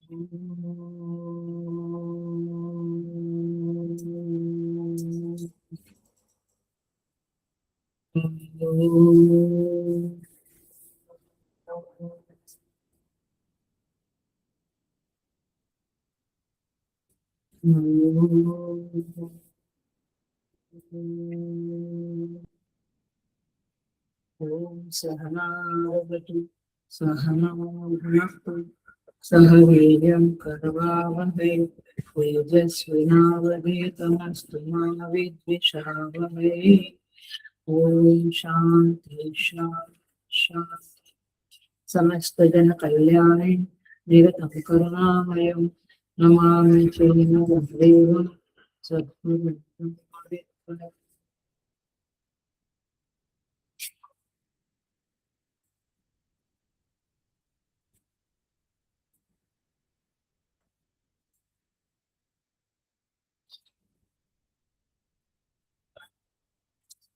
ओम सहनावतु सहनौ भुनक्तु सह वीर्यं करवावहै तेजस्विनावधीतमस्तु मा विद्विषावहै। ओम शांति शांति शांति। समस्त जन कल्याणे निरतं करुणामयं नमामि श्रीमद्देवं सद्गुरुं।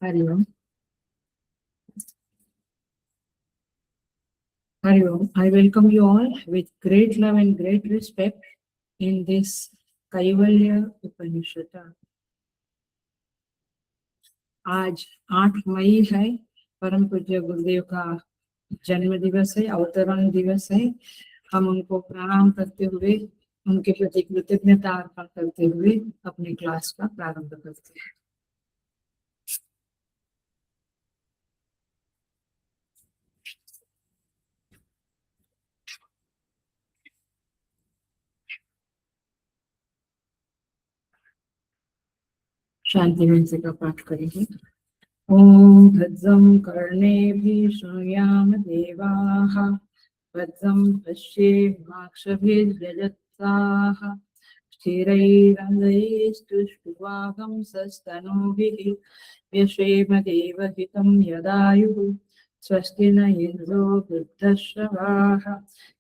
हरि ओम। Hari Om. I welcome you all with great love and great respect in this Kaivalya Upanishad. आज 8 मई है, परम पूज्य गुरुदेव का जन्म दिवस है, अवतरण दिवस है। हम उनको प्रणाम करते हुए, उनके प्रति कृतज्ञता अर्पण करते हुए अपनी क्लास का प्रारंभ करते हैं। शांति मंत्र का पाठ करेंगे। ओम भद्रं कर्णेभिः शृणुयाम देवाः भद्रं पश्येमाक्षभिर्यजत्राः स्थिरैरङ्गैस्तुष्टुवागंसस्तनूभिः व्यशेम देवहितं यदायुः स्वस्ति न इन्द्रो वृद्धश्रवाः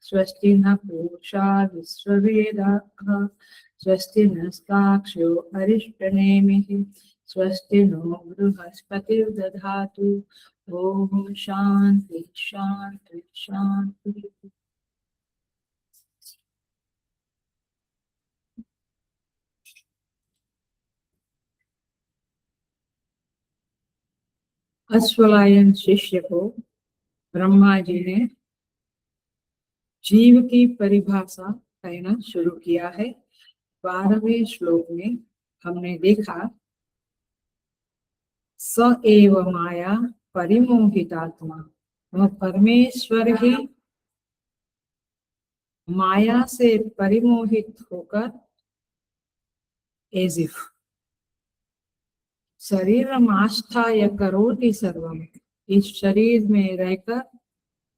स्वस्ति न पूषा विश्ववेदाः स्वस्ति नस्ताक्ष्यो अरिष्टनेमिः स्वस्ति नो बृहस्पतिर्दधातु। ओम शांति शांति शांति। अश्वलायन शिष्य को ब्रह्मा जी ने जीव की परिभाषा कहना शुरू किया है। 12वें श्लोक में हमने देखा स एव माया परिमोहितात्मा, वह परमेश्वर ही माया से परिमोहित होकर एज इफ शरीर आस्थाय करोति सर्वम, इस शरीर में रहकर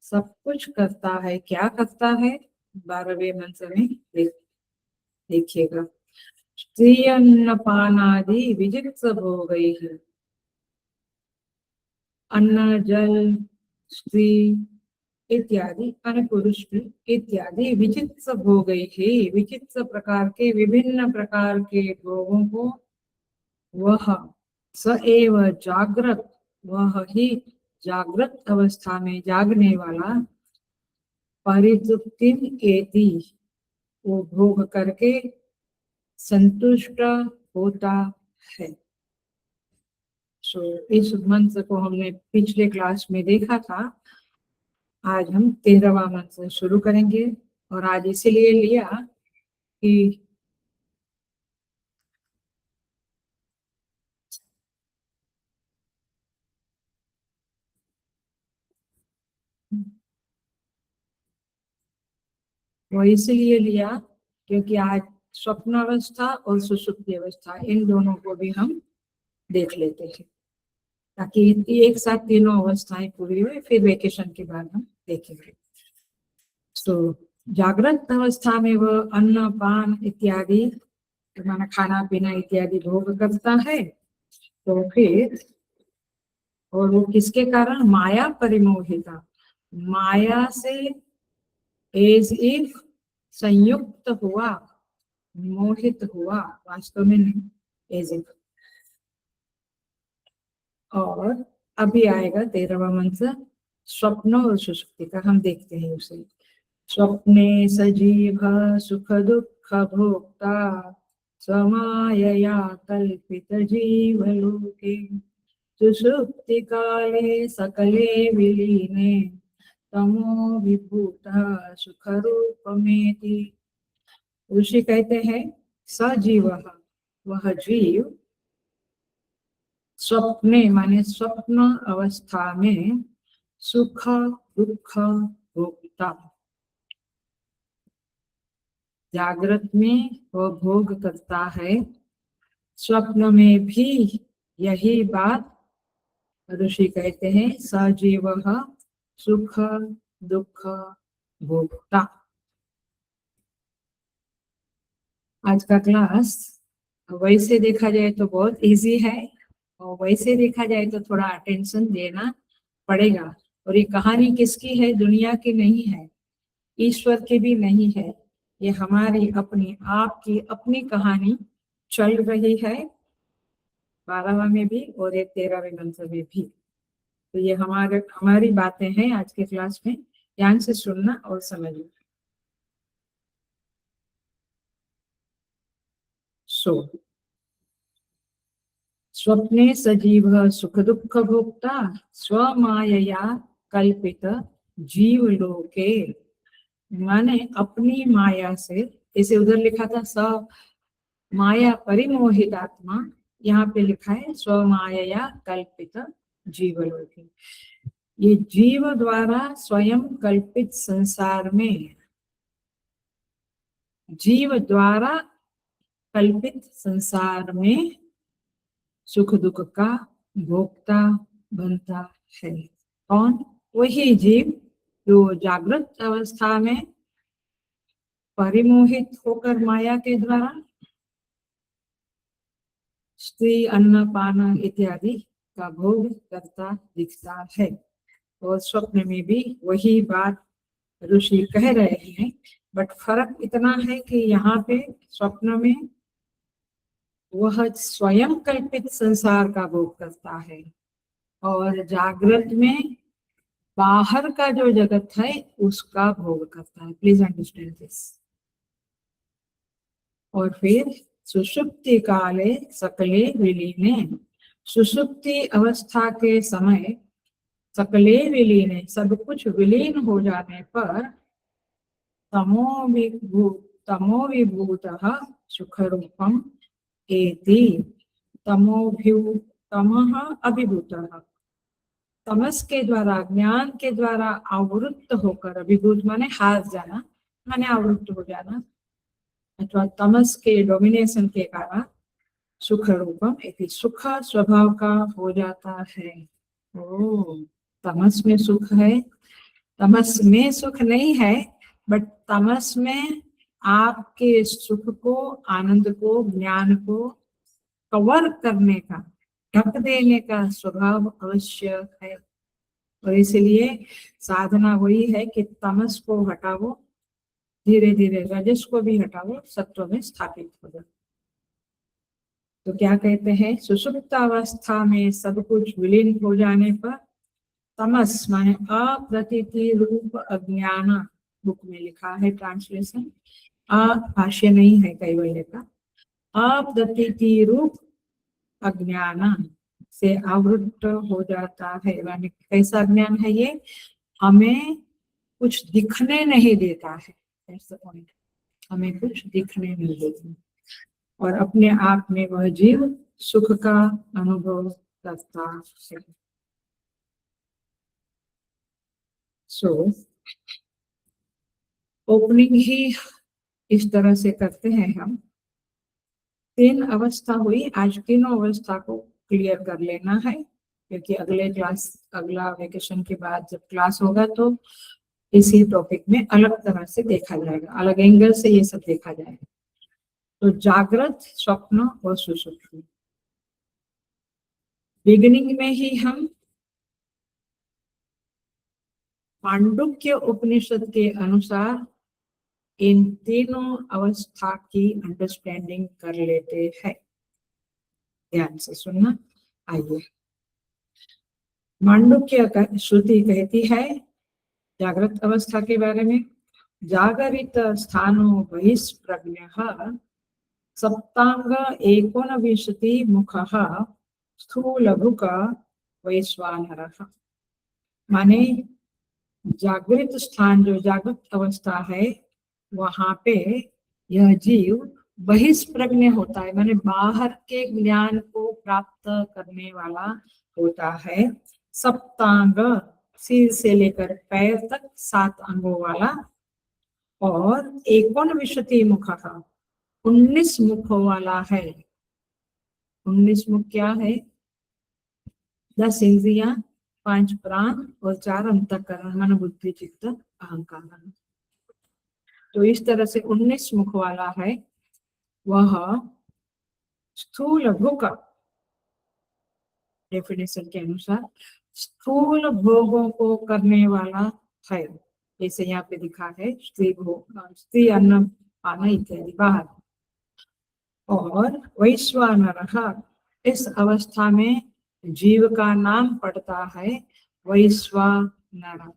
सब कुछ करता है। क्या करता है? 12वें मंत्र में देखिएगा। स्त्री अन्नपानादि विजित्स भोगैः, अन्न जल स्त्री इत्यादि पुरुष इत्यादि विचित्स भोगैः, विचित्स प्रकार के विभिन्न प्रकार के भोगों को वह स एव जागृत, वह ही जागृत अवस्था में जागने वाला परितृप्ति एति, वो भोग करके संतुष्ट होता है। इस मंत्र को हमने पिछले क्लास में देखा था। आज हम 13वां मंत्र शुरू करेंगे और आज इसलिए लिया कि वो इसलिए लिया क्योंकि आज स्वप्न अवस्था और सुषुप्ति अवस्था, इन दोनों को भी हम देख लेते हैं, ताकि एक साथ तीनों अवस्थाएं पूरी हुई, फिर वेकेशन के बाद हम देखेंगे। तो जागृत अवस्था में वह अन्न पान इत्यादि माना खाना पीना इत्यादि भोग करता है। तो फिर और वो किसके कारण? माया परिमोहिता, माया से एज इफ संयुक्त हुआ, मोहित हुआ, वास्तव में नहीं, एज इफ। और अभी आएगा 13वां मंत्र स्वप्न और सुषुप्ति का, हम देखते हैं उसे। स्वप्ने सजीव सुख दुख भोक्ता स्वमायया कल्पित जीवलोके सुषुप्ति काले सकले विलीने तमो विभूतः सुख रूपमेति। ऋषि कहते हैं सजीव वह जीव स्वप्ने माने स्वप्न अवस्था में सुख दुख भोगता, जागृत में वह भोग करता है, स्वप्न में भी यही बात ऋषि कहते हैं सजीव सुख दुख भोगता। आज का क्लास वैसे देखा जाए तो बहुत इजी है और वैसे देखा जाए तो थोड़ा अटेंशन देना पड़ेगा। और ये कहानी किसकी है? दुनिया की नहीं है, ईश्वर की भी नहीं है, ये हमारी अपनी आपकी अपनी कहानी चल रही है 12वां में भी और एक 13वें मंत्र में भी। तो ये हमारी बातें हैं आज के क्लास में, ध्यान से सुनना और समझना। स्वप्ने सजीव सुख दुख भोक्ता स्वमायया कल्पित जीवलोके, माने अपनी माया से, इसे उधर लिखा था स माया परिमोहित आत्मा, यहाँ पे लिखा है स्वमायया कल्पित जीवलोके। ये जीव द्वारा स्वयं कल्पित संसार में, जीव द्वारा कल्पित संसार में सुख दुख का भोक्ता बनता है। कौन? वही जीव जो जागृत अवस्था में परिमोहित होकर माया के द्वारा स्त्री अन्न पान इत्यादि का भोग करता दिखता है। और स्वप्न में भी वही बात ऋषि कह रहे हैं, बट फर्क इतना है कि यहाँ पे स्वप्न में वह स्वयं कल्पित संसार का भोग करता है और जागृत में बाहर का जो जगत है उसका भोग करता है। Please understand this. और फिर सुषुप्ति काले सकले विलीने, सुषुप्ति अवस्था के समय सकले विलीने, सब कुछ विलीन हो जाने पर तमो विभूतः सुख रूपम एति, तमः अभिभूतः, तमस के द्वारा ज्ञान के द्वारा आवृत्त होकर, अभिभूत माने हार जाना, माने आवृत्त हो जाना, अथवा तमस के डोमिनेशन के कारण सुख रूपम एक सुख स्वभाव का हो जाता है। ओ, तमस में सुख है, तमस में सुख नहीं है, बट तमस में आपके सुख को, आनंद को, ज्ञान को कवर करने का, ढक देने का स्वभाव अवश्य है। और इसलिए साधना वही है कि तमस को हटाओ, धीरे धीरे रजस को भी हटाओ, सत्व में स्थापित हो जाओ। तो क्या कहते हैं? सुषुप्त अवस्था में सब कुछ विलीन हो जाने पर तमस माने अप्रतीति रूप अज्ञान, बुक में लिखा है ट्रांसलेशन, भाष्य नहीं है कैवल्य का, अप्रतीति रूप अज्ञान से आवृत्त हो जाता है। यानी कैसा ज्ञान है ये? हमें कुछ दिखने नहीं देता है, हमें कुछ दिखने नहीं देता और अपने आप में वह जीव सुख का अनुभव करता है। ओपनिंग ही इस तरह से करते हैं हम। 3 अवस्था हुई, आज तीनों अवस्था को क्लियर कर लेना है, क्योंकि अगला वेकेशन के बाद जब क्लास होगा तो इसी टॉपिक में अलग तरह से देखा जाएगा, अलग एंगल से ये सब देखा जाएगा। तो जागृत, स्वप्न और सुषुप्ति, बिगिनिंग में ही हम पांडुक्य उपनिषद के अनुसार इन तीनों अवस्था की अंडरस्टैंडिंग कर लेते हैं। ध्यान से सुनना। आइए, मांडुक्य का श्रुति कहती है जागृत अवस्था के बारे में, जागरित स्थानो बहिष्प्रज्ञः सप्तांग एकोनविंशति मुखः स्थूलभुक वैश्वानरः। माने जागृत स्थान, जो जागृत अवस्था है, वहां पे यह जीव बहिष्प्रज्ञ होता है, माने बाहर के ज्ञान को प्राप्त करने वाला होता है। सप्तांग, सिर से लेकर पैर तक 7 अंगों वाला, और एकोनविंशति मुखः 19 मुखों वाला है। 19 मुख क्या है? 10 इंद्रियां, 5 प्राण और 4 अंतःकरण, मन बुद्धि चित्त अहंकार। तो इस तरह से 19 मुख वाला है वह स्थूल भोग, डेफिनेशन के अनुसार स्थूल भोगों को करने वाला है। जैसे यहाँ पे दिखा है स्त्री भोग, स्त्री अन्न पान इत्यादि बाहर। और वैश्वानरः, इस अवस्था में जीव का नाम पड़ता है वैश्वानर।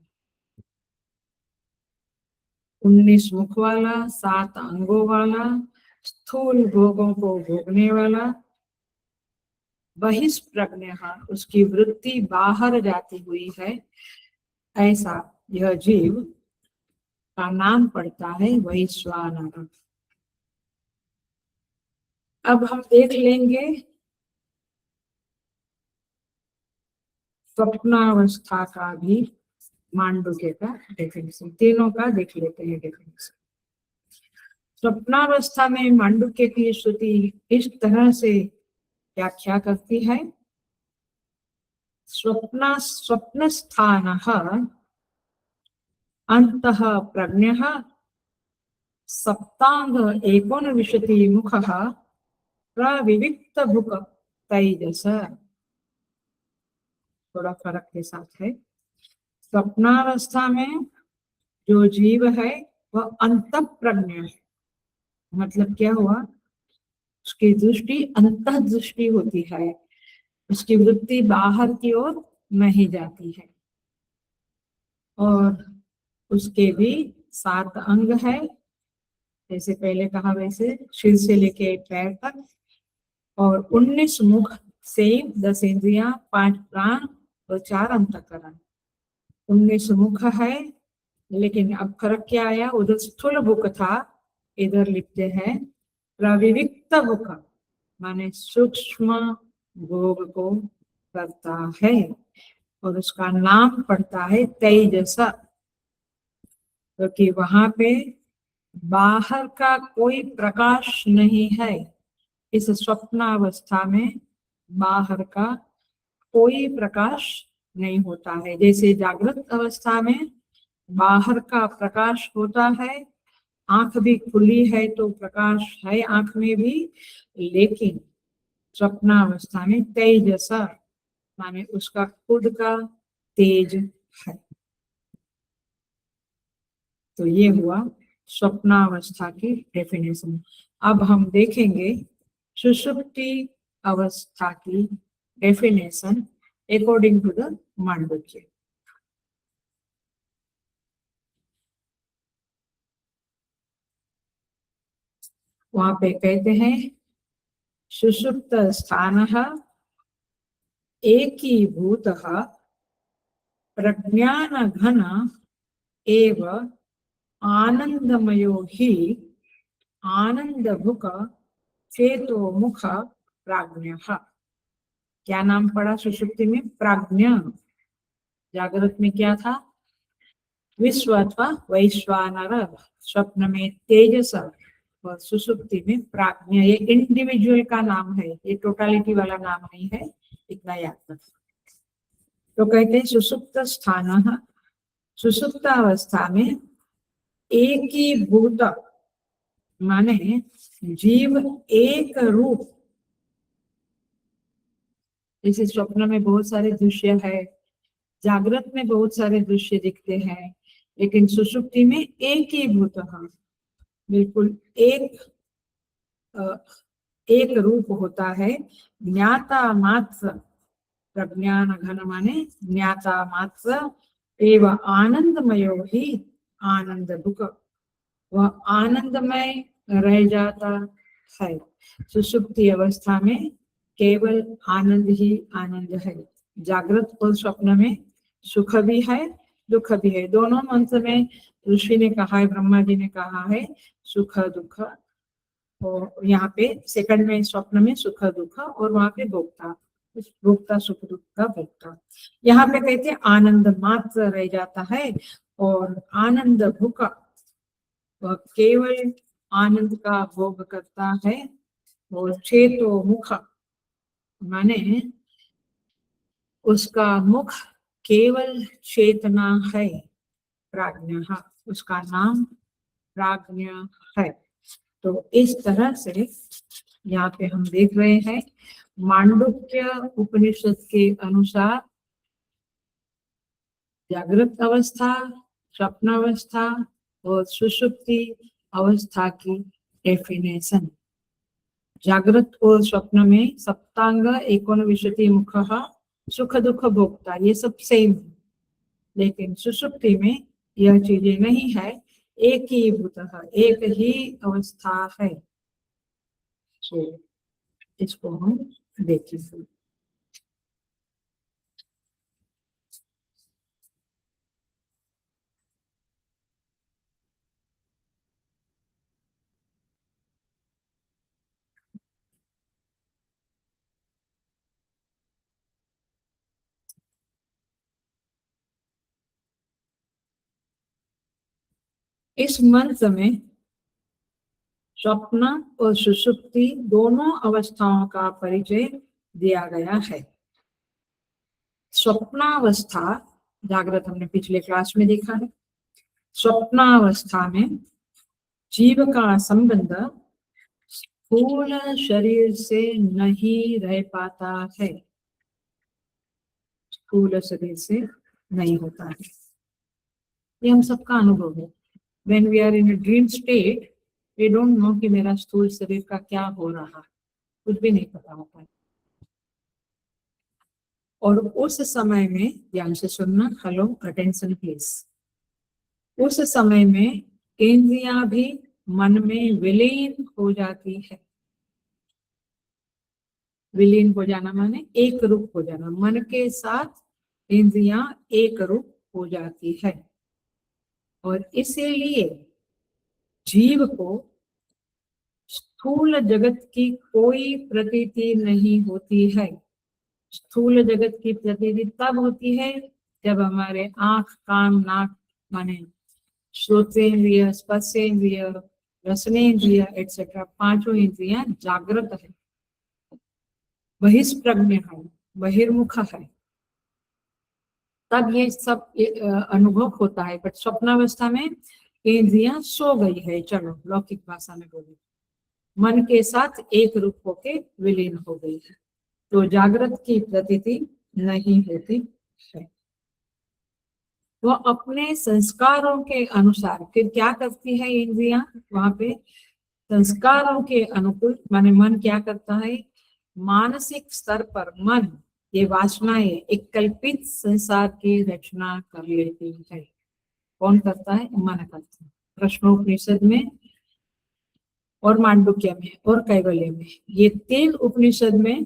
19 मुख वाला, 7 अंगों वाला, स्थूल भोगों को भोगने वाला, बहिष्प्रज्ञ, उसकी वृत्ति बाहर जाती हुई है, ऐसा यह जीव का नाम पड़ता है वैश्वानर। अब हम देख लेंगे स्वप्नावस्था का भी, मांडुक्य का डेफिनेशन, तीनों का देख लेते हैं डेफिनेशन। स्वप्नावस्था में मांडुक्य की श्रुति इस तरह से व्याख्या करती है, स्वप्न स्थानः अंतः प्रज्ञः सप्तांग एकोनविंशति मुखः प्रविविक्त भुक तेजस। थोड़ा फर्क के साथ है। स्वप्नावस्था में जो जीव है वह अंत प्रज्ञ है, मतलब क्या हुआ, उसकी दृष्टि अंतः दृष्टि होती है, उसकी वृत्ति बाहर की ओर नहीं जाती है। और उसके भी 7 अंग है, जैसे पहले कहा वैसे सिर से लेके पैर तक, और 19 मुख से 10 इंद्रियां, 5 प्राण और 4 अंतःकरण। 19 मुख है, लेकिन अब फर्क क्या आया, उधर स्थूल भुक था, इधर लिखते हैं प्रविविक्त भुक, माने सूक्ष्म भोग को करता है, और उसका नाम पड़ता है तेजस, क्योंकि वहां पे बाहर का कोई प्रकाश नहीं है। इस स्वप्नावस्था में बाहर का कोई प्रकाश नहीं होता है। जैसे जागृत अवस्था में बाहर का प्रकाश होता है, आंख भी खुली है तो प्रकाश है आंख में भी, लेकिन स्वप्नावस्था में तेजस, माने उसका खुद का तेज है। तो ये हुआ स्वप्नावस्था की डेफिनेशन। अब हम देखेंगे सुषुप्ति अवस्था की definition according to the Mandukya. वहां पे कहते हैं सुषुप्त स्थानः एकीभूतः प्रज्ञान घन एव आनंदमयो ही आनंदभुक चेतो मुख प्राज्ञः। क्या नाम पड़ा सुषुप्ति में? प्राज्ञ। जागृत में क्या था? विश्व अथवा वैश्वानर, स्वप्न में तेजस, और सुषुप्ति में प्राज्ञ। ये इंडिविजुअल का नाम है, ये टोटालिटी वाला नाम नहीं है, इतना याद रखना। तो कहते हैं सुषुप्त स्थान, सुषुप्त अवस्था में एक ही भूत, माने जीव एक रूप। जैसे स्वप्न में बहुत सारे दृश्य है, जागृत में बहुत सारे दृश्य दिखते हैं, लेकिन सुषुप्ति में एक ही भूत, बिल्कुल एक रूप होता है। ज्ञाता मात्र, प्रज्ञान घन माने ज्ञाता मात्र, एवं आनंदमयो ही आनंद भुक, वह आनंदमय रह जाता है। सुषुप्ति अवस्था में केवल आनंद ही आनंद है। जागृत और स्वप्न में सुख भी है, दुख भी है। दोनों मंत्र में ऋषि ने कहा है, ब्रह्मा जी ने कहा है सुख दुख, और यहाँ पे सेकंड में स्वप्न में सुख दुख, और वहां पे भोक्ता, भोक्ता सुख दुख का भोक्ता। यहाँ पे कहते हैं आनंद मात्र रह जाता है, और आनंद भूख वह केवल आनंद का भोग करता है। और चेतो मुख माने उसका मुख केवल चेतना है, प्राज्ञ, उसका नाम प्राज्ञ है। तो इस तरह से यहाँ पे हम देख रहे हैं मांडुक्य उपनिषद के अनुसार जागृत अवस्था, स्वप्न अवस्था और सुषुप्ति अवस्था की डेफिनेशन। जागृत और स्वप्न में सप्तांग एकोनविंशति मुख सुख दुख भोक्ता, ये सब सेम है, लेकिन सुषुप्ति में यह चीजें नहीं है, एक ही भूत, एक ही अवस्था है। तो इसको हम देखेंगे। इस मंत्र में स्वप्न और सुषुप्ति दोनों अवस्थाओं का परिचय दिया गया है। स्वप्नावस्था जागृत हमने पिछले क्लास में देखा है। स्वप्नावस्था में जीव का संबंध स्थूल शरीर से नहीं रह पाता है, स्थूल शरीर से नहीं होता है। ये हम सबका अनुभव है। When we are in a dream state, we don't know कि मेरा स्थूल शरीर का क्या हो रहा है, कुछ भी नहीं पता होता है। और उस समय में ध्यान से सुनना, हेलो अटेंशन प्लीज, उस समय में इंद्रियां भी मन में विलीन हो जाती है। विलीन हो जाना माने एक रूप हो जाना, मन के साथ इंद्रियां एक रूप हो जाती है। और इसीलिए जीव को स्थूल जगत की कोई प्रतीति नहीं होती है। स्थूल जगत की प्रतीति तब होती है जब हमारे आंख कान नाक माने श्रोतेंद्रिय, स्पर्शेंद्रिय, रसनेंद्रिय एटसेट्रा पांचों इंद्रियां जागृत है, बहिष्प्रज्ञ है, बहिर्मुख है, तब ये सब अनुभव होता है। बट स्वप्नावस्था में इंद्रियां सो गई है, चलो लौकिक भाषा में बोले, मन के साथ एक रूप होके विलीन हो गई है, तो जागृत की प्रतीति नहीं होती है। वह अपने संस्कारों के अनुसार फिर क्या करती है इंद्रियां, वहां पे संस्कारों के अनुकूल माने मन क्या करता है, मानसिक स्तर पर मन ये वासनाएं एक कल्पित संसार की रचना कर लेती है। कौन करता है, मन करता है। प्रश्नोपनिषद में और मांडुक्य में और कैवल्य में, ये 3 उपनिषद में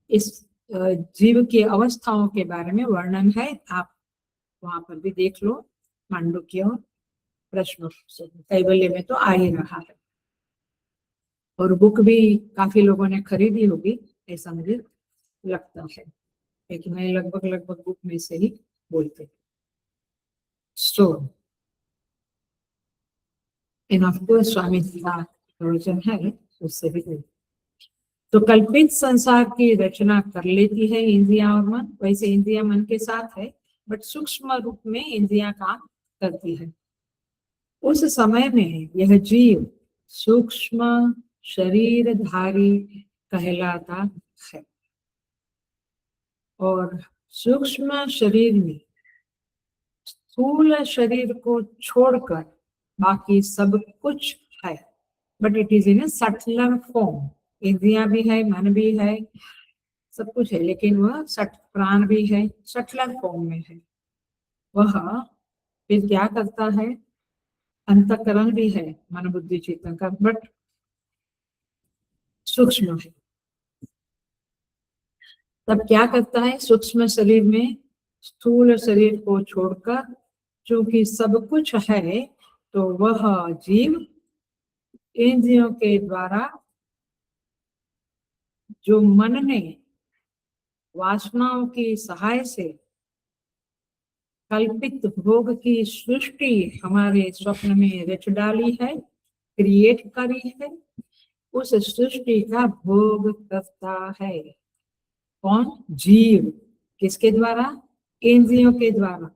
इस जीव की अवस्थाओं के बारे में वर्णन है। आप वहां पर भी देख लो, मांडुक्य और प्रश्नोपनिषद, कैवल्य में तो आ ही रहा है। और बुक भी काफी लोगों ने खरीदी होगी ऐसा मुझे लगता है, लेकिन मैं लगभग बुक में से ही बोलते। सो इन ऑफ कोर्स स्वामी जी का प्रवचन है, उससे भी बोलते। तो कल्पित संसार की रचना कर लेती है इंद्रियां और मन। वैसे इंद्रियां मन के साथ है, बट सूक्ष्म रूप में इंद्रियां काम करती है। उस समय में यह जीव सूक्ष्म शरीरधारी कहलाता है, और सूक्ष्म शरीर में स्थूल शरीर को छोड़कर बाकी सब कुछ है, but it is in A subtler form. इंद्रियां भी है, मन भी है, सब कुछ है, लेकिन वह सट प्राण भी है, सटलर फॉर्म में है। वह फिर क्या करता है, अंतःकरण भी है मन बुद्धि चित्त का, बट सूक्ष्म है। तब क्या करता है, सूक्ष्म शरीर में स्थूल शरीर को छोड़कर, चूंकि सब कुछ है, तो वह जीव इंद्रियों के द्वारा जो मन ने वासनाओं की सहाय से कल्पित भोग की सृष्टि हमारे स्वप्न में रच डाली है, क्रिएट करी है, उस सृष्टि का भोग करता है। कौन? जीव। किसके द्वारा? इंद्रियों के द्वारा।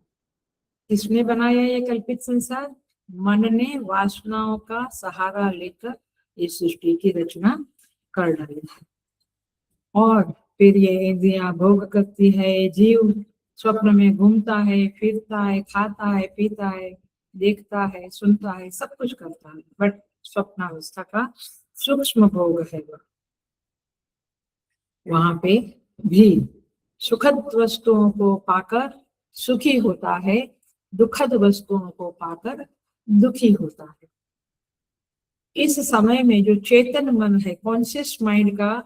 किसने बनाया ये कल्पित संसार? मन ने वासनाओं का सहारा लेकर इस सृष्टि की रचना कर डाली है। और फिर ये इंद्रियां भोग करती है। जीव स्वप्न में घूमता है, फिरता है, खाता है, पीता है, देखता है, सुनता है, सब कुछ करता है, बट स्वप्नावस्था का सूक्ष्म भोग है वो। वहां पे भी सुखद वस्तुओं को पाकर सुखी होता है, दुखद वस्तुओं को पाकर दुखी होता है। इस समय में जो चेतन मन है, कॉन्शियस माइंड का,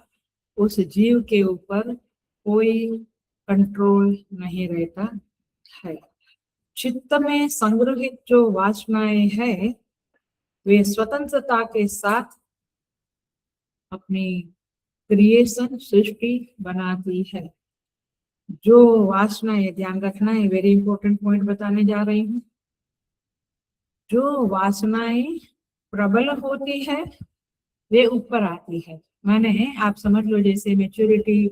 उस जीव के ऊपर कोई कंट्रोल नहीं रहता है। चित्त में संग्रहित जो वासनाएं है, वे स्वतंत्रता के साथ अपनी क्रिएशन सृष्टि बनाती है। जो वासनाएं, ध्यान रखना है, वेरी इंपॉर्टेंट पॉइंट बताने जा रही हूँ। जो वासनाएं प्रबल होती है वे ऊपर आती है। माने आप समझ लो, जैसे मेच्योरिटी,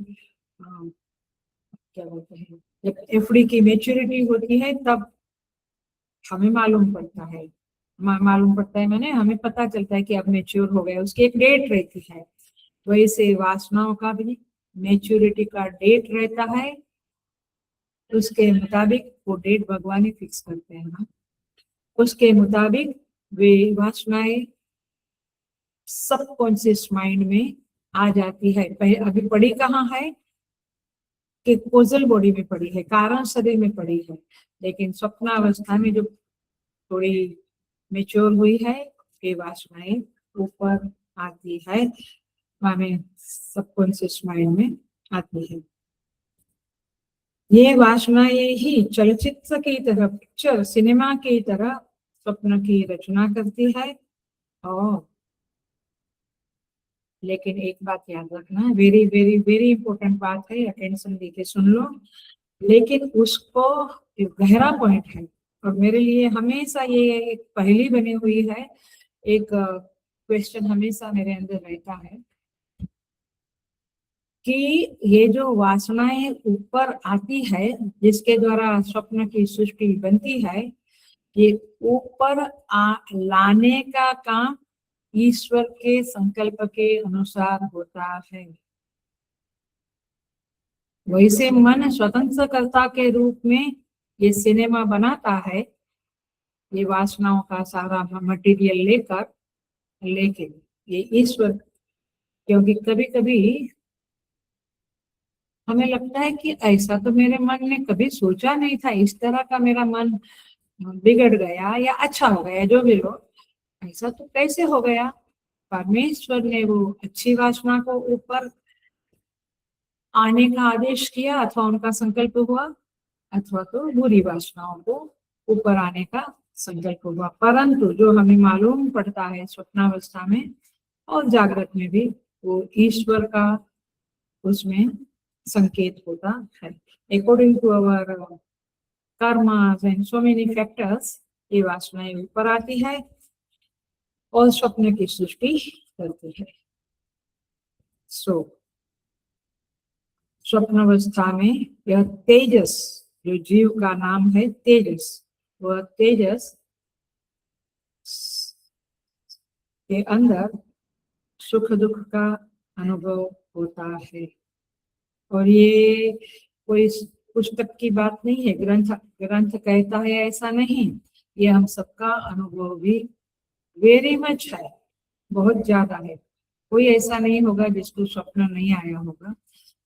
क्या बोलते हैं, जब एफडी की मेच्योरिटी होती है तब हमें मालूम पड़ता है, मालूम पड़ता है मैंने हमें पता चलता है कि अब मेच्योर हो गया, उसकी एक डेट रहती है। वैसे वासनाओं का भी मेच्योरिटी का डेट रहता है, उसके मुताबिक वो डेट भगवान ही फिक्स करते हैं ना, उसके मुताबिक वे वासनाएं सबकॉन्शियस माइंड में आ जाती है। अभी पड़ी कहाँ है कि कोजल बॉडी में पड़ी है, कारण शरीर में पड़ी है, लेकिन स्वप्नावस्था में जो थोड़ी मेच्योर हुई है, ये वासनाएं ऊपर आती है, माने सबकॉन्शियस माइंड में आती है। ये वासनाएं ही चलचित्र की तरह, पिक्चर सिनेमा की तरह स्वप्न की रचना करती है। और लेकिन एक बात याद रखना, वेरी वेरी वेरी इंपॉर्टेंट बात है, अटेंशन देके सुन लो। लेकिन उसको एक गहरा पॉइंट है, और मेरे लिए हमेशा ये एक पहेली बनी हुई है, एक क्वेश्चन हमेशा मेरे अंदर रहता है कि ये जो वासनाएं ऊपर आती है, जिसके द्वारा स्वप्न की सृष्टि बनती है, ये ऊपर लाने का काम ईश्वर के संकल्प के अनुसार होता है। वैसे मन स्वतंत्रकर्ता के रूप में ये सिनेमा बनाता है, ये वासनाओं का सारा मटेरियल लेकर, लेकिन ये ईश्वर, क्योंकि कभी कभी हमें लगता है कि ऐसा तो मेरे मन ने कभी सोचा नहीं था, इस तरह का मेरा मन बिगड़ गया या अच्छा हो गया, जो भी लो, ऐसा तो कैसे हो गया। परमेश्वर ने वो अच्छी वासना को ऊपर आने का आदेश किया, अथवा उनका संकल्प हुआ, अथवा तो बुरी वासनाओं को ऊपर आने का संकल्प हुआ। परंतु जो हमें मालूम पड़ता है स्वप्नावस्था में और जागृत में भी, वो ईश्वर का उसमें संकेत होता है। According to our karmas and so many factors, ये वासनाएं ऊपर आती है और स्वप्न की सृष्टि करती है। सो स्वप्नावस्था में यह तेजस, जो जीव का नाम है तेजस, वह तेजस के अंदर सुख दुख का अनुभव होता है। और ये कोई पुस्तक की बात नहीं है, ग्रंथ ग्रंथ कहता है ऐसा नहीं, ये हम सबका अनुभव भी वेरी मच है, बहुत ज्यादा है। कोई ऐसा नहीं होगा जिसको स्वप्न नहीं आया होगा,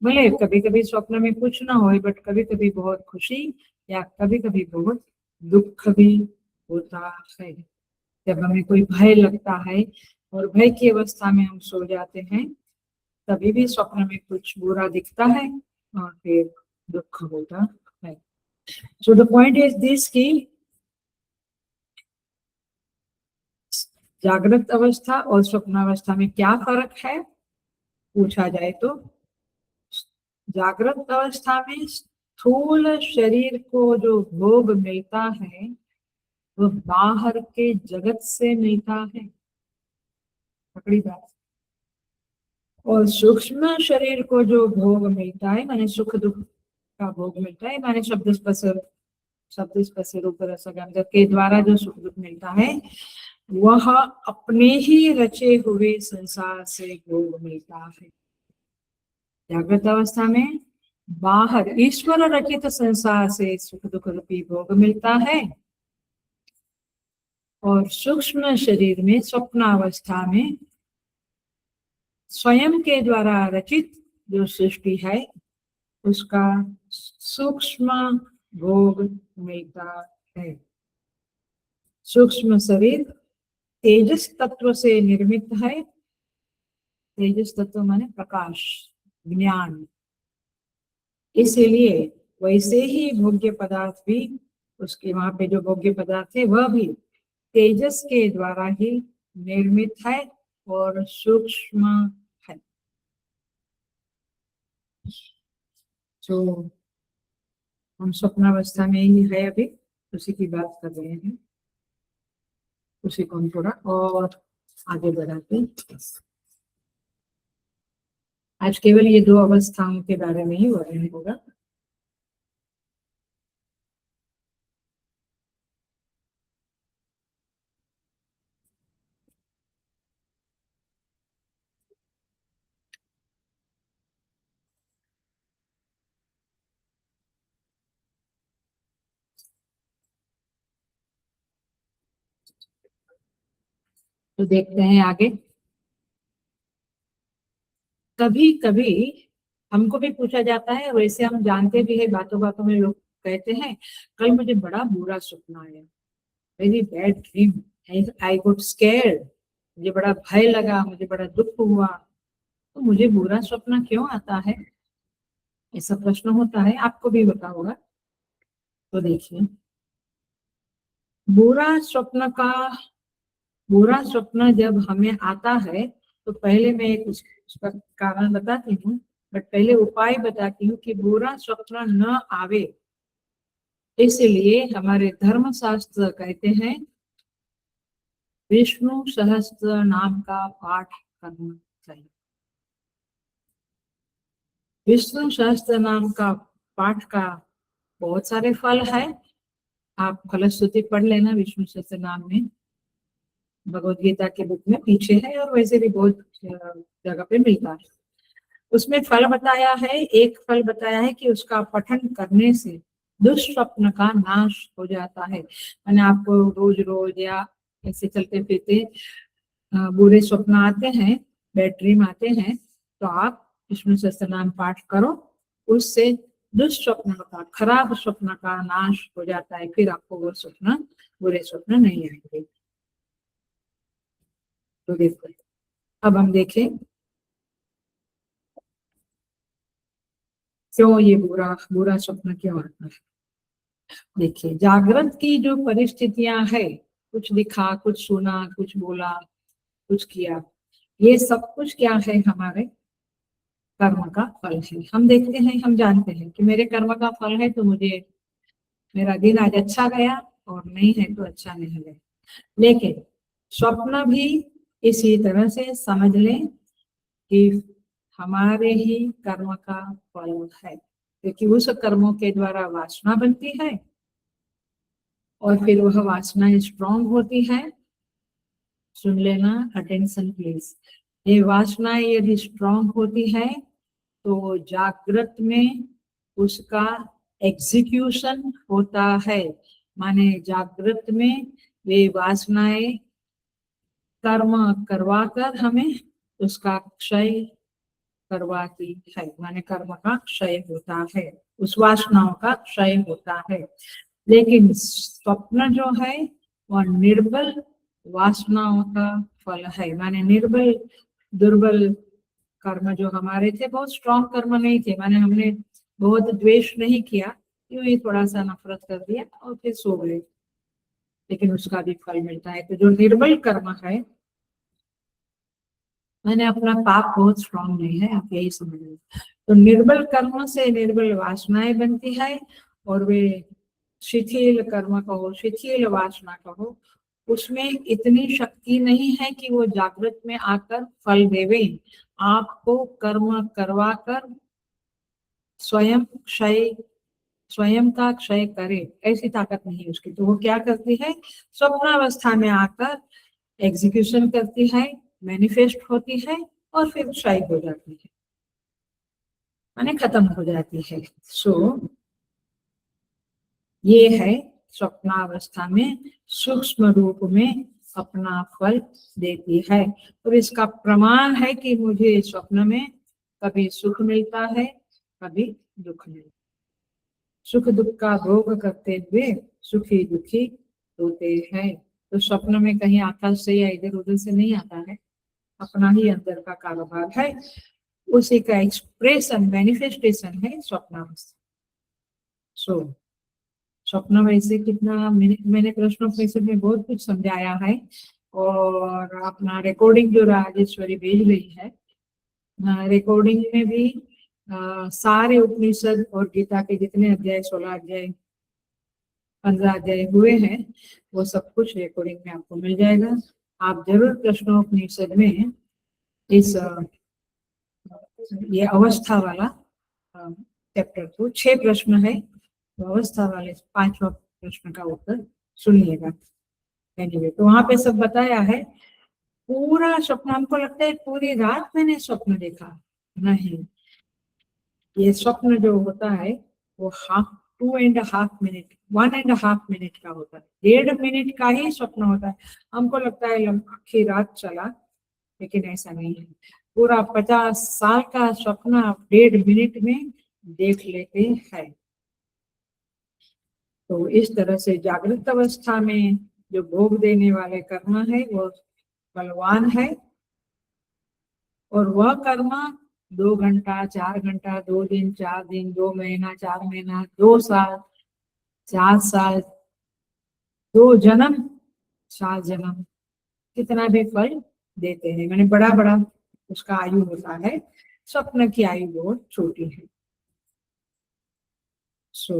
भले कभी कभी स्वप्न में कुछ ना हो, बट कभी कभी बहुत खुशी या कभी कभी बहुत दुख भी होता है। जब हमें कोई भय लगता है और भय की अवस्था में हम सो जाते हैं, तभी भी स्वप्न में कुछ बुरा दिखता है और फिर दुख होता है। So the point is this कि जागृत अवस्था और स्वप्नावस्था में क्या फर्क है पूछा जाए तो जागृत अवस्था में स्थूल शरीर को जो भोग मिलता है वो बाहर के जगत से मिलता है, पकड़ी बात। और सूक्ष्म शरीर को जो भोग मिलता है माने सुख दुख का भोग मिलता है, माने शब्द स्पर्श रूप रस गंध के द्वारा जो सुख दुख मिलता है वह अपने ही रचे हुए संसार से भोग मिलता है। जागृत अवस्था में बाहर ईश्वर रचित संसार से सुख दुख रूपी भोग मिलता है और सूक्ष्म शरीर में स्वप्नावस्था में स्वयं के द्वारा रचित जो सृष्टि है उसका सूक्ष्म भोग मिलता है। सूक्ष्म शरीर तेजस तत्व से निर्मित है। तेजस तत्व माने प्रकाश, ज्ञान। इसलिए वैसे ही भोग्य पदार्थ भी, उसके वहां पे जो भोग्य पदार्थ है वह भी तेजस के द्वारा ही निर्मित है और सूक्ष्म है। जो हम स्वप्नावस्था में ही है अभी उसी की बात कर रहे हैं, उसी को हम थोड़ा और आगे बढ़ाते हैं। आज केवल ये दो अवस्थाओं के बारे में ही वर्णन होगा। तो देखते हैं आगे। कभी कभी हमको भी पूछा जाता है, वैसे हम जानते भी है, बातों बातों में लोग कहते हैं कल मुझे बड़ा बुरा सपना आया, very bad dream, I got scared, मुझे बड़ा भय लगा, मुझे बड़ा दुख हुआ। तो मुझे बुरा स्वप्न क्यों आता है, ऐसा प्रश्न होता है, आपको भी होता होगा। तो देखिए, बुरा स्वप्न जब हमें आता है तो पहले मैं एक उसका कारण बताती हूँ, बट पहले उपाय बताती हूँ कि बुरा स्वप्न न आवे। इसलिए हमारे धर्म शास्त्र कहते हैं विष्णु सहस्त्र नाम का पाठ करना चाहिए। विष्णु सहस्त्र नाम का पाठ का बहुत सारे फल है, आप फलश्रुति पढ़ लेना विष्णु सहस्त्र नाम में, भगवद गीता के बुक में पीछे है और वैसे भी बहुत जगह पे मिलता है। उसमें फल बताया है, एक फल बताया है कि उसका पठन करने से दुष्स्वप्न का नाश हो जाता है। मैंने आपको रोज रोज या ऐसे चलते फिरते बुरे स्वप्न आते हैं, बैड ड्रीम आते हैं, तो आप विष्णु सहस्त्र नाम पाठ करो, उससे दुष्स्वप्न का, खराब स्वप्न का नाश हो जाता है, फिर आपको वो स्वप्न, बुरे स्वप्न नहीं आएंगे। तो देखो, अब हम देखें क्यों ये बुरा स्वप्न क्यों आता है। देखिए, जागृत की जो परिस्थितियां है, कुछ दिखा, कुछ सुना, कुछ बोला, कुछ किया, ये सब कुछ क्या है, हमारे कर्म का फल है। हम देखते हैं, हम जानते हैं कि मेरे कर्म का फल है तो मुझे मेरा दिन आज अच्छा गया, और नहीं है तो अच्छा नहीं गया। लेकिन स्वप्न भी इसी तरह से समझ लें कि हमारे ही कर्म का फल है, क्योंकि उस कर्मों के द्वारा वासना बनती है और फिर वह वासना स्ट्रॉन्ग होती है। सुन लेना, अटेंशन प्लीज। ये वासना यदि स्ट्रॉन्ग होती है तो जागृत में उसका एग्जीक्यूशन होता है, माने जागृत में वे वासनाएं कर्म करवाकर हमें उसका क्षय करवाती है, माने कर्म का क्षय होता है, उस वासनाओं का क्षय होता है। लेकिन स्वप्न जो है वह निर्बल वासनाओं का फल है। माने निर्बल दुर्बल कर्म जो हमारे थे, बहुत स्ट्रॉन्ग कर्म नहीं थे, माने हमने बहुत द्वेष नहीं किया, यूं ही थोड़ा सा नफरत कर दिया और फिर सो गए, लेकिन उसका भी फल मिलता है। तो जो निर्बल कर्म है, मैंने अपना पाप बहुत स्ट्रॉन्ग नहीं है, आप यही समझ लो। तो निर्बल कर्म से निर्बल वासनाएं बनती है, और वे शिथिल कर्म कहो, शिथिल वासना कहो, उसमें इतनी शक्ति नहीं है कि वो जागृत में आकर फल देवे। आपको कर्म करवा कर स्वयं क्षय, स्वयं का क्षय करे, ऐसी ताकत नहीं है उसकी। तो वो क्या करती है, स्वप्नावस्था में आकर एग्जीक्यूशन करती है, मैनिफेस्ट होती है और फिर क्षय हो जाती है, माने खत्म हो जाती है। सो ये है स्वप्नावस्था में सूक्ष्म रूप में अपना फल देती है। और इसका प्रमाण है कि मुझे स्वप्न में कभी सुख मिलता है, कभी दुख मिलता है। सुख दुख का भोग करते हुए सुखी दुखी होते हैं। तो स्वप्न में कहीं आकाश से या इधर उधर से नहीं आता है, अपना ही अंदर का कारोबार है, उसी का एक्सप्रेशन मैनिफेस्टेशन है स्वप्नावस्था। सो स्वप्न वैसे कितना मैंने प्रश्नों में बहुत कुछ समझाया है, और अपना रिकॉर्डिंग जो राजेश्वरी भेज रही है, रिकॉर्डिंग में भी सारे उपनिषद और गीता के जितने अध्याय, 16 अध्याय, 15 अध्याय हुए हैं, वो सब कुछ रिकॉर्डिंग में आपको मिल जाएगा। आप जरूर प्रश्नोपनिषद में इस ये अवस्था वाला चैप्टर को 6 प्रश्न है, तो अवस्था वाले 5वां प्रश्न का उत्तर सुनिएगा। एनीवे, तो वहां पे सब बताया है। पूरा स्वप्न, हमको लगता है पूरी रात मैंने स्वप्न देखा, नहीं, ये स्वप्न जो होता है वो 2.5 मिनट, 1.5 मिनट का होता है, 1.5 मिनट का ही स्वप्न होता है। हमको लगता है आखिर रात चला, लेकिन ऐसा नहीं है। पूरा 50 साल का स्वप्न आप 1.5 मिनट में देख लेते हैं। तो इस तरह से जागृत अवस्था में जो भोग देने वाले कर्म है वो बलवान है, और वह कर्म 2 घंटा, 4 घंटा, 2 दिन, 4 दिन, 2 महीना, 4 महीना, 2 साल, 4 साल, 2 जन्म, 4 जन्म, कितना भी फल देते हैं। मैंने बड़ा बड़ा उसका आयु होता है, स्वप्न की आयु बहुत छोटी है। सो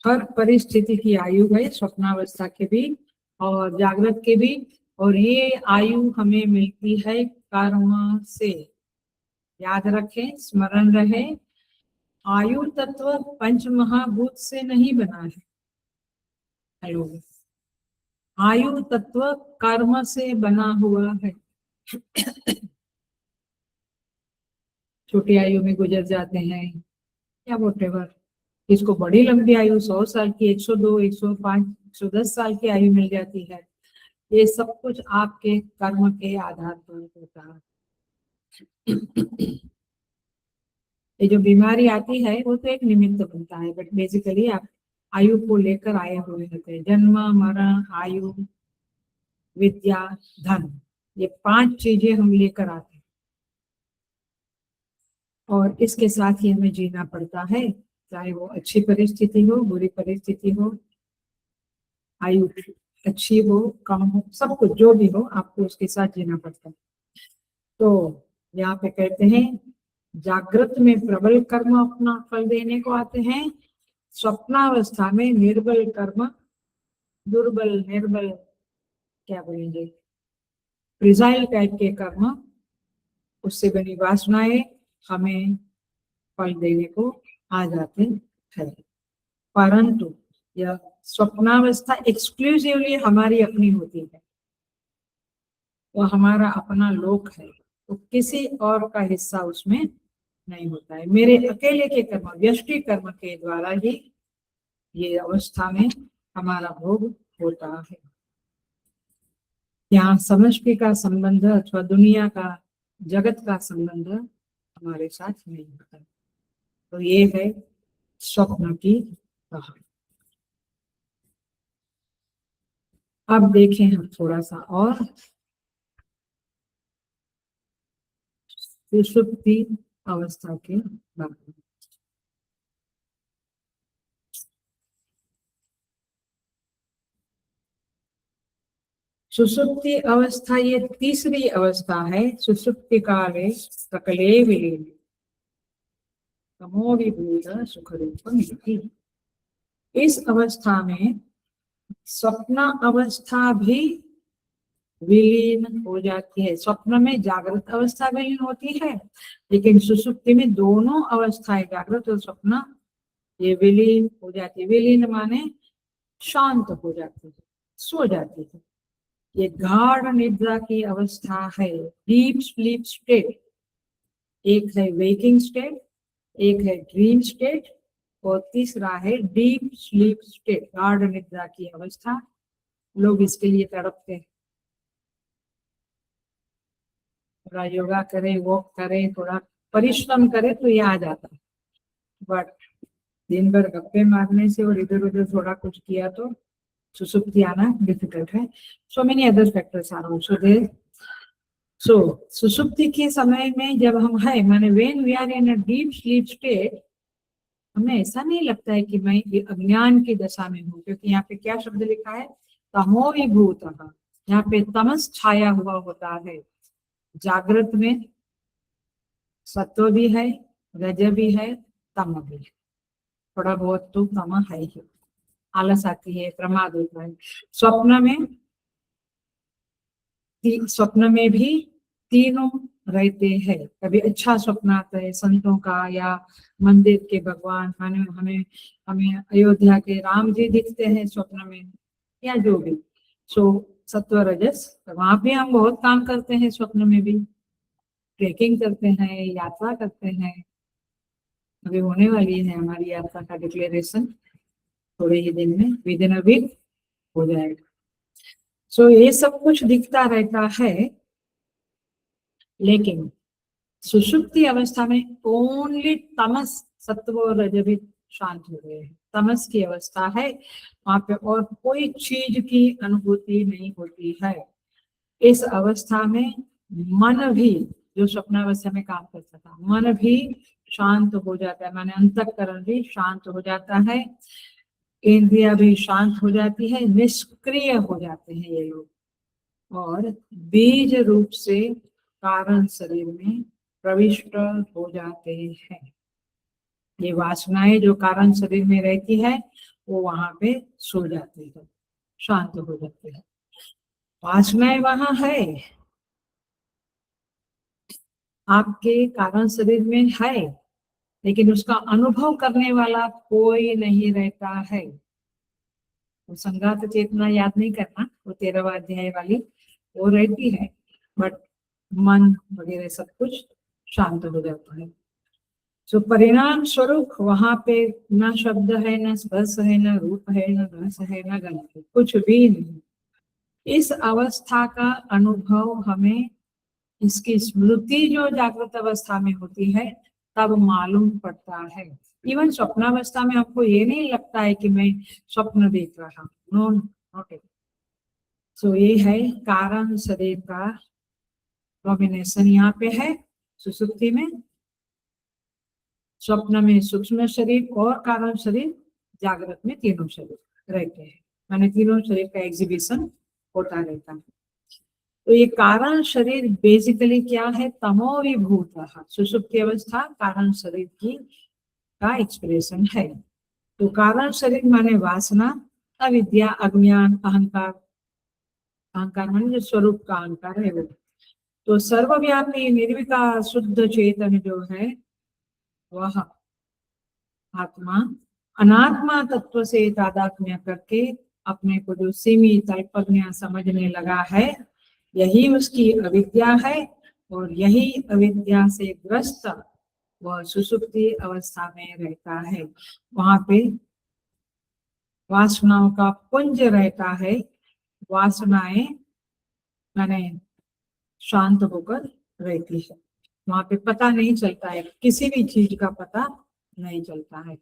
हर परिस्थिति की आयु है, स्वप्नावस्था के भी और जागृत के भी, और ये आयु हमें मिलती है कर्म से। याद रखें, स्मरण रहे, आयु तत्व पंच महाभूत से नहीं बना है। हेलो, आयु तत्व कर्म से बना हुआ है। छोटी आयु में गुजर जाते हैं या वोटेवर, इसको बड़ी लंबी आयु 100 साल की, 102, 105, 110 साल की आयु मिल जाती है। ये सब कुछ आपके कर्म के आधार पर होता है। ये जो बीमारी आती है वो तो एक निमित्त बनता है, बट बेसिकली आप आयु को लेकर आए हुए होते हैं। जन्म, मरण, आयु, विद्या, धन, ये 5 चीजें हम लेकर आते हैं, और इसके साथ ही हमें जीना पड़ता है, चाहे वो अच्छी परिस्थिति हो, बुरी परिस्थिति हो, आयु अच्छी हो, कम हो, सब कुछ जो भी हो, आपको उसके साथ जीना पड़ता है। तो यहाँ पे कहते हैं, जागृत में प्रबल कर्म अपना फल देने को आते हैं, स्वप्नावस्था में निर्बल कर्म, दुर्बल निर्बल क्या बोलेंगे, प्रिजाइल टाइप के कर्म, उससे बनी वासनाएं हमें फल देने को आ जाते हैं। परंतु यह स्वप्नावस्था एक्सक्लूसिवली हमारी अपनी होती है, वो हमारा अपना लोक है, तो किसी और का हिस्सा उसमें नहीं होता है। मेरे अकेले के कर्म, व्यष्टि कर्म के द्वारा ही ये अवस्था में हमारा भोग होता है। यहाँ समष्टि का संबंध अथवा दुनिया का, जगत का संबंध हमारे साथ नहीं होता। तो ये है स्वप्न की कहानी। अब देखें हम थोड़ा सा और सुषुप्ति अवस्था के बारे में। सुषुप्ति अवस्था ये तीसरी अवस्था है। सुषुप्ति काले सकले विलीन तमो विभूत सुख रूप मिलती। इस अवस्था में स्वप्न अवस्था भी विलीन हो जाती है। स्वप्न में जागृत अवस्था विलीन होती है, लेकिन सुषुप्ति में दोनों अवस्थाएं, जागृत और स्वप्न, ये विलीन हो जाती है। विलीन माने शांत हो जाती है, सो जाती है। ये गाढ़ निद्रा की अवस्था है, डीप स्लीप स्टेट। एक है वेकिंग स्टेट, एक है ड्रीम स्टेट, और तीसरा है डीप स्लीप स्टेट, गाढ़ निद्रा की अवस्था। लोग इसके लिए तड़पते हैं। थोड़ा योगा करे, वॉक करे, थोड़ा परिश्रम करे तो ये आ जाता है। बट दिन भर गप्पे मारने से और इधर उधर थोड़ा कुछ किया तो सुसुप्ति आना डिफिकल्ट है। So many other factors are also there. So सुसुप्ति के समय में जब हम है, माने when we are in a deep sleep state, हमें ऐसा नहीं लगता है कि मैं अज्ञान की दशा में हूँ, क्योंकि यहाँ पे क्या शब्द लिखा है, तमो विभूत। यहाँ पे तमस छाया हुआ होता है। जागृत में सत्व भी है, रज भी है, तम भी है। थोड़ा बहुत तो तम है ही, आलस आती है, प्रमाद होता है। स्वप्न में स्वप्न में भी तीनों रहते हैं। कभी अच्छा स्वप्न आता है संतों का, या मंदिर के भगवान, हमें हमें हमें अयोध्या के राम जी दिखते हैं स्वप्न में, या जो भी। सो सत्व रजस, वहां पे हम बहुत काम करते हैं स्वप्न में भी। ट्रेकिंग करते हैं, यात्रा करते हैं। अभी होने वाली है हमारी यात्रा का डिक्लेरेशन, थोड़े ही दिन में, विद इन अ वीक हो जाएगा। सो ये सब कुछ दिखता रहता है, लेकिन सुषुप्ति अवस्था में ओनली तमस, सत्व और रज भी शांत हो गए हैं। तमस की अवस्था है, वहां पे और कोई चीज की अनुभूति नहीं होती है। इस अवस्था में मन भी, जो स्वप्नावस्था में काम करता था, मन भी शांत हो जाता है, माने अंतःकरण भी शांत हो जाता है, इंद्रिया भी शांत हो जाती है, निष्क्रिय हो जाते हैं ये लोग, और बीज रूप से कारण शरीर में प्रविष्ट हो जाते हैं। ये वासनाएं जो कारण शरीर में रहती है, वो वहां पे सो जाती है, शांत हो जाते हैं। वासनाएं वहां है, आपके कारण शरीर में है, लेकिन उसका अनुभव करने वाला कोई नहीं रहता है। वो संघात चेतना याद नहीं करना, वो 13वां अध्याय वाली वो रहती है, बट मन वगैरह सब कुछ शांत हो जाता है। तो परिणाम स्वरूप वहां पे न शब्द है, न स्पर्श है, न रूप है, न रस है, न गंध है, कुछ भी नहीं। इस अवस्था का अनुभव हमें, इसकी स्मृति जो जागृत अवस्था में होती है तब मालूम पड़ता है। इवन स्वप्नावस्था में हमको ये नहीं लगता है कि मैं स्वप्न देख रहा हूँ, नो नॉट इट। सो ये है कारण शरीर का कॉम्बिनेशन यहाँ पे है सुसुप्ति में। स्वप्न में सूक्ष्म शरीर और कारण शरीर, जागृत में तीनों शरीर रहते हैं, माने तीनों शरीर का एग्जीबिशन होता रहता है। तो ये कारण शरीर बेसिकली क्या है, तमो विभूत। सुषुप्ति अवस्था कारण शरीर की का एक्सप्रेशन है। तो कारण शरीर माने वासना, अविद्या, अज्ञान, अहंकार। अहंकार माने जो स्वरूप का अहंकार है वो। तो सर्वव्यापी निर्विकार शुद्ध चेतन जो है वह आत्मा अनात्मा तत्व से तादात्म्य करके अपने को जो सीमित अल्पज्ञ समझने लगा है, यही उसकी अविद्या है, और यही अविद्या से ग्रस्त वह सुसुप्ति अवस्था में रहता है। वहां पे वासनाओं का पुंज रहता है, वासनाएं माने शांत होकर रहती है। वहां पे पता नहीं चलता है, किसी भी चीज का पता नहीं चलता है।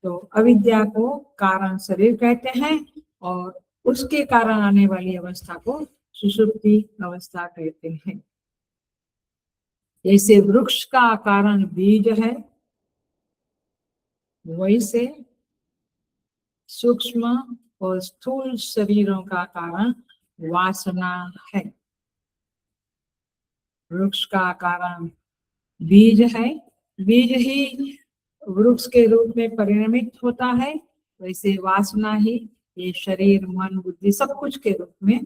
तो अविद्या को कारण शरीर कहते हैं, और उसके कारण आने वाली अवस्था को सुषुप्ति अवस्था कहते हैं। जैसे वृक्ष का कारण बीज है, वैसे सूक्ष्म और स्थूल शरीरों का कारण वासना है। वृक्ष का कारण बीज है, बीज ही वृक्ष के रूप में परिणमित होता है, वैसे वासना ही ये शरीर मन बुद्धि सब कुछ के रूप में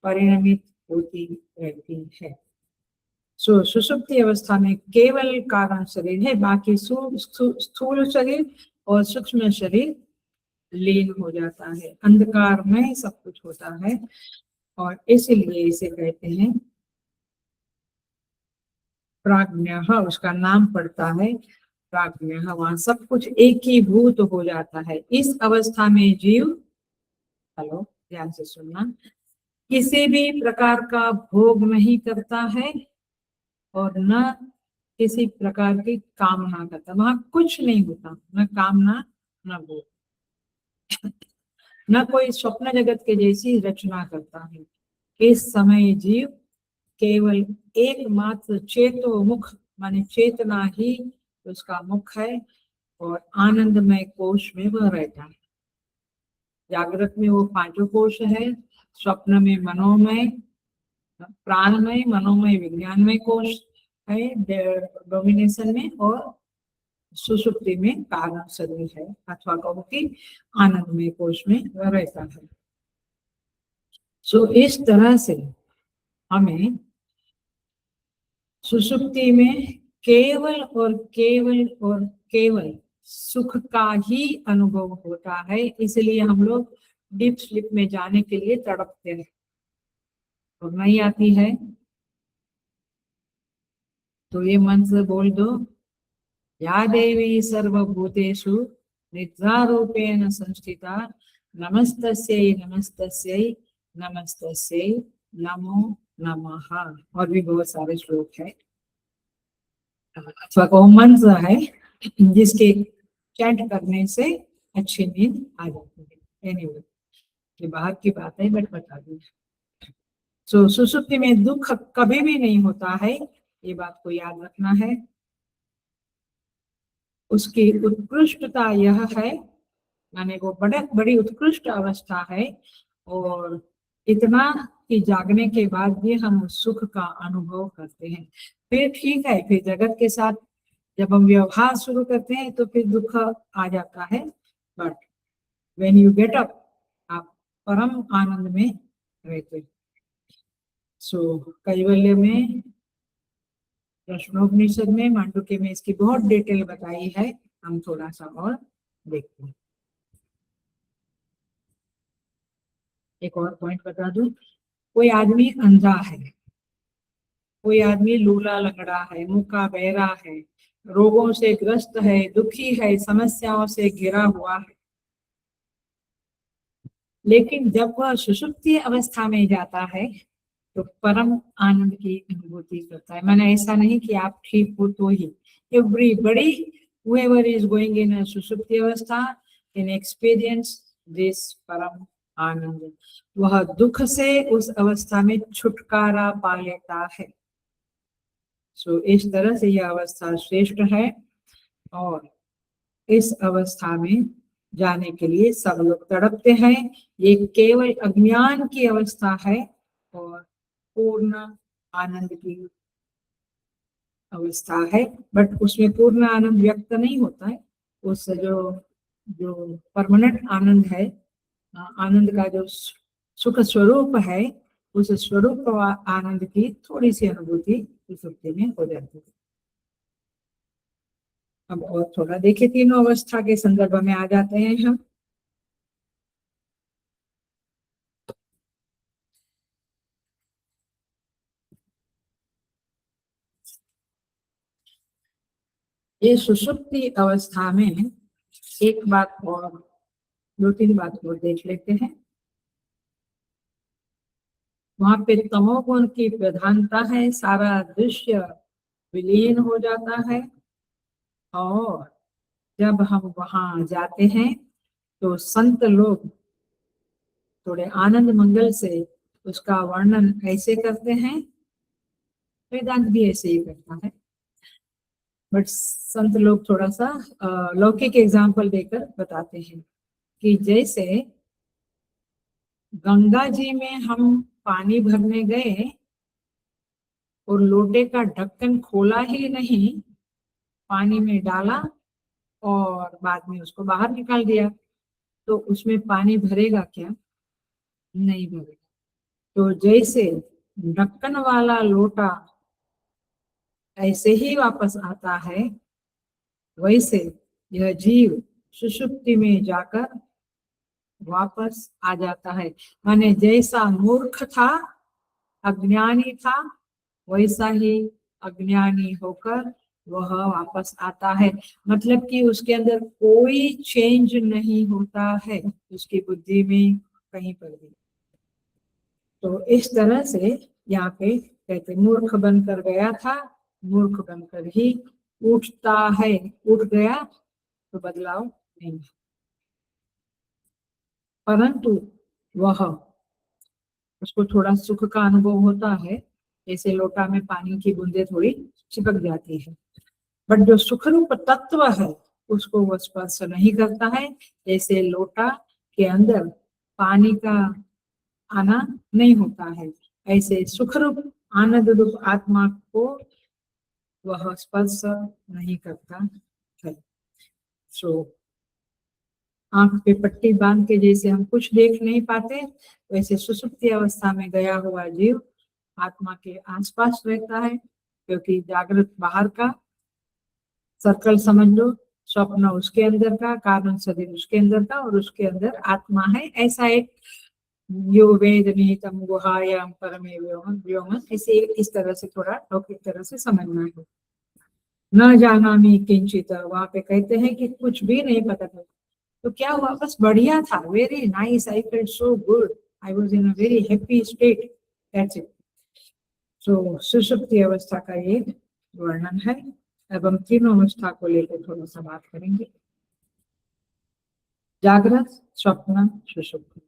परिणमित होती रहती है। सुषुप्ति अवस्था में केवल कारण शरीर है, बाकी स्थूल शरीर और सूक्ष्म शरीर लीन हो जाता है, अंधकार में सब कुछ होता है, और इसलिए इसे कहते हैं प्राज्ञः। उसका नाम पड़ता है प्राज्ञः। वहां सब कुछ एक ही भूत हो जाता है। इस अवस्था में जीव, हेलो ध्यान से सुनना, किसी भी प्रकार का भोग नहीं करता है और न किसी प्रकार की कामना करता। वहां कुछ नहीं होता, न कामना न भोग, न कोई स्वप्न जगत के जैसी रचना करता है। इस समय जीव केवल एकमात्र चेतो मुख माने चेतना ही उसका मुख है, और आनंदमय कोश में वह रहता है। जागृत में वो पांचों कोश है, स्वप्न में मनोमय प्राणमय मनोमय विज्ञानमय कोश है डोमिनेशन में, और सुषुप्ति में कारण शरीर है, अथवा कहो कि आनंदमय कोश में वह रहता है। इस तरह से हमें सुषुप्ति में केवल और केवल और केवल सुख का ही अनुभव होता है। इसलिए हम लोग डीप स्लीप में जाने के लिए तड़पते हैं और नहीं आती है तो ये मंत्र बोल दो, या देवी सर्वभूतेषु निद्रारूपेण संस्थिता नमस्तस्यै नमस्तस्यै नमस्तस्यै नमो नमः। और भी बहुत सारे श्लोक है, अथवा मंत्र है जिसके चैंट करने से अच्छी नींद आ जाती है। एनीवे ये बाहर की बात है, बट बता दी। सुषुप्ति में दुख कभी भी नहीं होता है, ये बात को याद रखना है। उसकी उत्कृष्टता यह है, माने वो बड़ी उत्कृष्ट अवस्था है, और इतना कि जागने के बाद भी हम सुख का अनुभव करते हैं। फिर ठीक है, फिर जगत के साथ जब हम व्यवहार शुरू करते हैं तो फिर दुख आ जाता है, but when you get up आप परम आनंद में रहते। कैवल्य में, प्रश्नोपनिषद में, मांडुक्य में इसकी बहुत डिटेल बताई है। हम थोड़ा सा और देखते हैं। एक और पॉइंट बता दूं, कोई आदमी अंधा है, कोई आदमी लूला लंगड़ा है, मुक्का बहरा है, रोगों से ग्रस्त है, दुखी है, समस्याओं से घिरा हुआ है, लेकिन जब वह सुषुप्ति अवस्था में जाता है तो परम आनंद की अनुभूति करता है। मैंने ऐसा नहीं कि आप ठीक हो तो ही, everybody whoever is going in a सुषुप्ति अवस्था can experience this परम आनंद। वह दुख से उस अवस्था में छुटकारा पा लेता है। इस तरह से यह अवस्था श्रेष्ठ है, और इस अवस्था में जाने के लिए सब लोग तड़पते हैं। ये केवल अज्ञान की अवस्था है और पूर्ण आनंद की अवस्था है, बट उसमें पूर्ण आनंद व्यक्त नहीं होता है। उस जो परमानेंट आनंद है, आनंद का जो सुख स्वरूप है, उस स्वरूप आनंद की थोड़ी सी अनुभूति सुषुप्ति में हो जाती है। अब और थोड़ा देखिए, तीनों अवस्था के संदर्भ में आ जाते हैं हम। ये सुषुप्ति अवस्था में एक बात और, दो तीन बात और देख लेते हैं। वहां पे तमोगुण की प्रधानता है, सारा दृश्य विलीन हो जाता है, और जब हम वहां जाते हैं तो संत लोग थोड़े आनंद मंगल से उसका वर्णन ऐसे करते हैं, वेदांत भी ऐसे ही करता है, बट संत लोग थोड़ा सा लौकिक एग्जाम्पल देकर बताते हैं कि जैसे गंगा जी में हम पानी भरने गए और लोटे का ढक्कन खोला ही नहीं, पानी में डाला और बाद में उसको बाहर निकाल दिया, तो उसमें पानी भरेगा क्या? नहीं भरेगा। तो जैसे ढक्कन वाला लोटा ऐसे ही वापस आता है, वैसे यह जीव सुषुप्ति में जाकर वापस आ जाता है। माने जैसा मूर्ख था, अज्ञानी था, वैसा ही अज्ञानी होकर वह वापस आता है। मतलब कि उसके अंदर कोई चेंज नहीं होता है, उसकी बुद्धि में कहीं पर भी। तो इस तरह से यहाँ पे कहते मूर्ख बनकर गया था, मूर्ख बनकर ही उठता है। उठ गया तो बदलाव नहीं, परंतु वह उसको थोड़ा सुख का अनुभव होता है, जैसे लोटा में पानी की बूंदे थोड़ी चिपक जाती है, बट जो सुखरूप तत्व है उसको वह स्पर्श नहीं करता है। जैसे लोटा के अंदर पानी का आना नहीं होता है, ऐसे सुखरूप आनंद रूप आत्मा को वह स्पर्श नहीं करता है। सो आंख पे पट्टी बांध के जैसे हम कुछ देख नहीं पाते, वैसे सुसुप्ति अवस्था में गया हुआ जीव आत्मा के आसपास रहता है, क्योंकि जागृत बाहर का सर्कल समझ लो, स्वप्न उसके अंदर का, कारण शरीर उसके अंदर का, और उसके अंदर आत्मा है। ऐसा एक यो वेद निहितम गुहायाम परमे व्योम, इसे इस तरह से थोड़ा लौकिक तरह से समझना है। न जानामि किंचित, वहां पे कहते हैं कि कुछ भी नहीं पता था। तो क्या हुआ? बस बढ़िया था, very nice, I felt so good, I was in a very happy state, that's it. So सुषुप्ति अवस्था का ये वर्णन है। अब हम तीनों अवस्था को लेकर थोड़ा सा बात करेंगे। जागृत, स्वप्न, सुषुप्ति,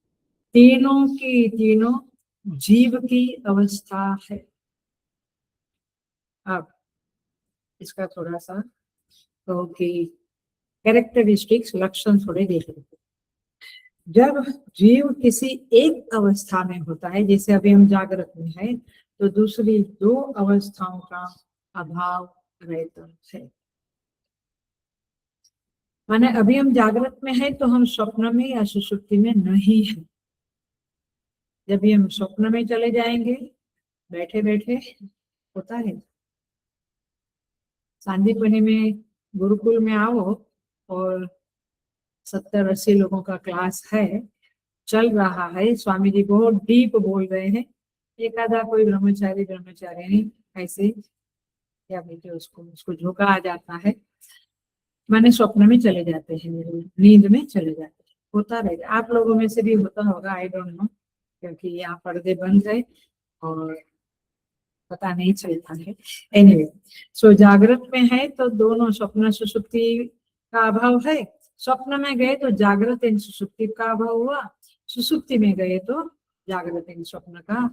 तीनों की तीनों जीव की अवस्था है। अब इसका थोड़ा सा तो कि कैरेक्टरिस्टिक्स, लक्षण थोड़े देख लेते हैं। जब जीव किसी एक अवस्था में होता है, जैसे अभी हम जागृत में है, तो दूसरी दो अवस्थाओं का अभाव रहता है। माने अभी हम जागृत में है तो हम स्वप्न में या सुषुप्ति में नहीं है। जब भी हम स्वप्न में चले जाएंगे, बैठे बैठे होता है, सांदीपनि में गुरुकुल में आओ और 70-80 लोगों का क्लास है, चल रहा है, स्वामी जी बहुत डीप बोल रहे हैं, एक आधा कोई ब्रह्मचारी ब्रह्मचारिणी ऐसे क्या बोलते उसको झोंका आ जाता है, माने स्वप्न में चले जाते हैं, नींद में चले जाते हैं। होता रहेगा, आप लोगों में से भी होता होगा, आई डोंट नो, क्योंकि यहाँ पर्दे बंद है और पता नहीं चलता है। एनीवे, सो जागृत में है तो दोनों स्वप्न सुषुप्ति का अभाव है। स्वप्न में गए तो जागृत इन सुषुप्ति का अभाव हुआ, सुषुप्ति में गए तो जागृत इन स्वप्न का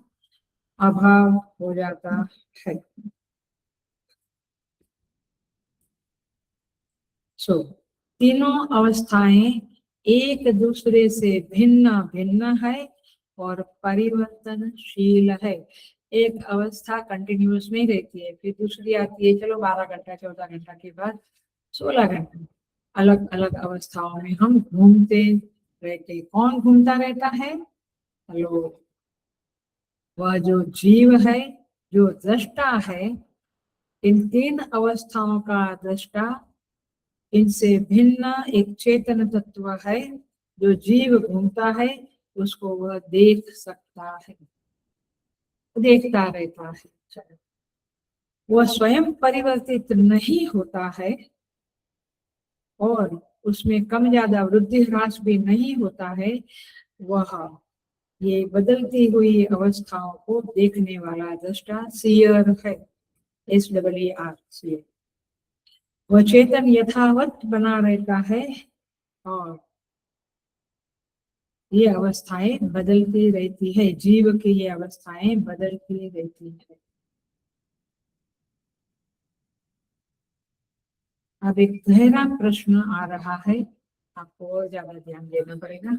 अभाव हो जाता है। सो तीनों अवस्थाएं एक दूसरे से भिन्न भिन्न है और परिवर्तनशील है। एक अवस्था कंटिन्यूअस में रहती है, फिर दूसरी आती है, चलो 12 घंटा 14 घंटा के बाद 16 घंटा, अलग अलग अवस्थाओं में हम घूमते रहते। कौन घूमता रहता है? हेलो, वह जो जीव है, जो दृष्टा है, इन तीन अवस्थाओं का दृष्टा, इनसे भिन्न एक चेतन तत्व है, जो जीव घूमता है उसको वह देख सकता है, देखता रहता है। वह स्वयं परिवर्तित नहीं होता है और उसमें कम ज्यादा वृद्धि ह्रास भी नहीं होता है। वह ये बदलती हुई अवस्थाओं को देखने वाला दृष्टा, सीयर है, SEER, सीयर। वह चेतन यथावत बना रहता है और ये अवस्थाएं बदलती रहती है, जीव की ये अवस्थाएं बदलती रहती है। अब एक गहरा प्रश्न आ रहा है, आपको और ज्यादा ध्यान देना पड़ेगा।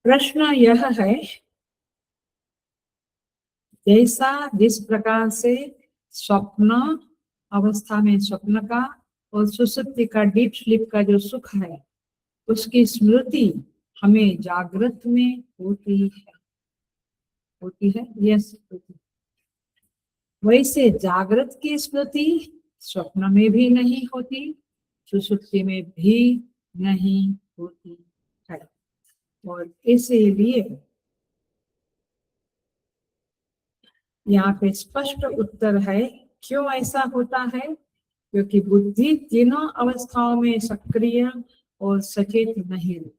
प्रश्न यह है, जैसा जिस प्रकार से स्वप्न अवस्था में स्वप्न का और सुषुप्ति का, डीप स्लीप का जो सुख है, उसकी स्मृति हमें जागृत में होती है, यस होती। वैसे जागृत की स्मृति स्वप्न में भी नहीं होती, सुषुप्ति में भी नहीं होती है। और इसीलिए यहाँ पे स्पष्ट उत्तर है क्यों ऐसा होता है, क्योंकि बुद्धि तीनों अवस्थाओं में सक्रिय और सचेत नहीं रहती।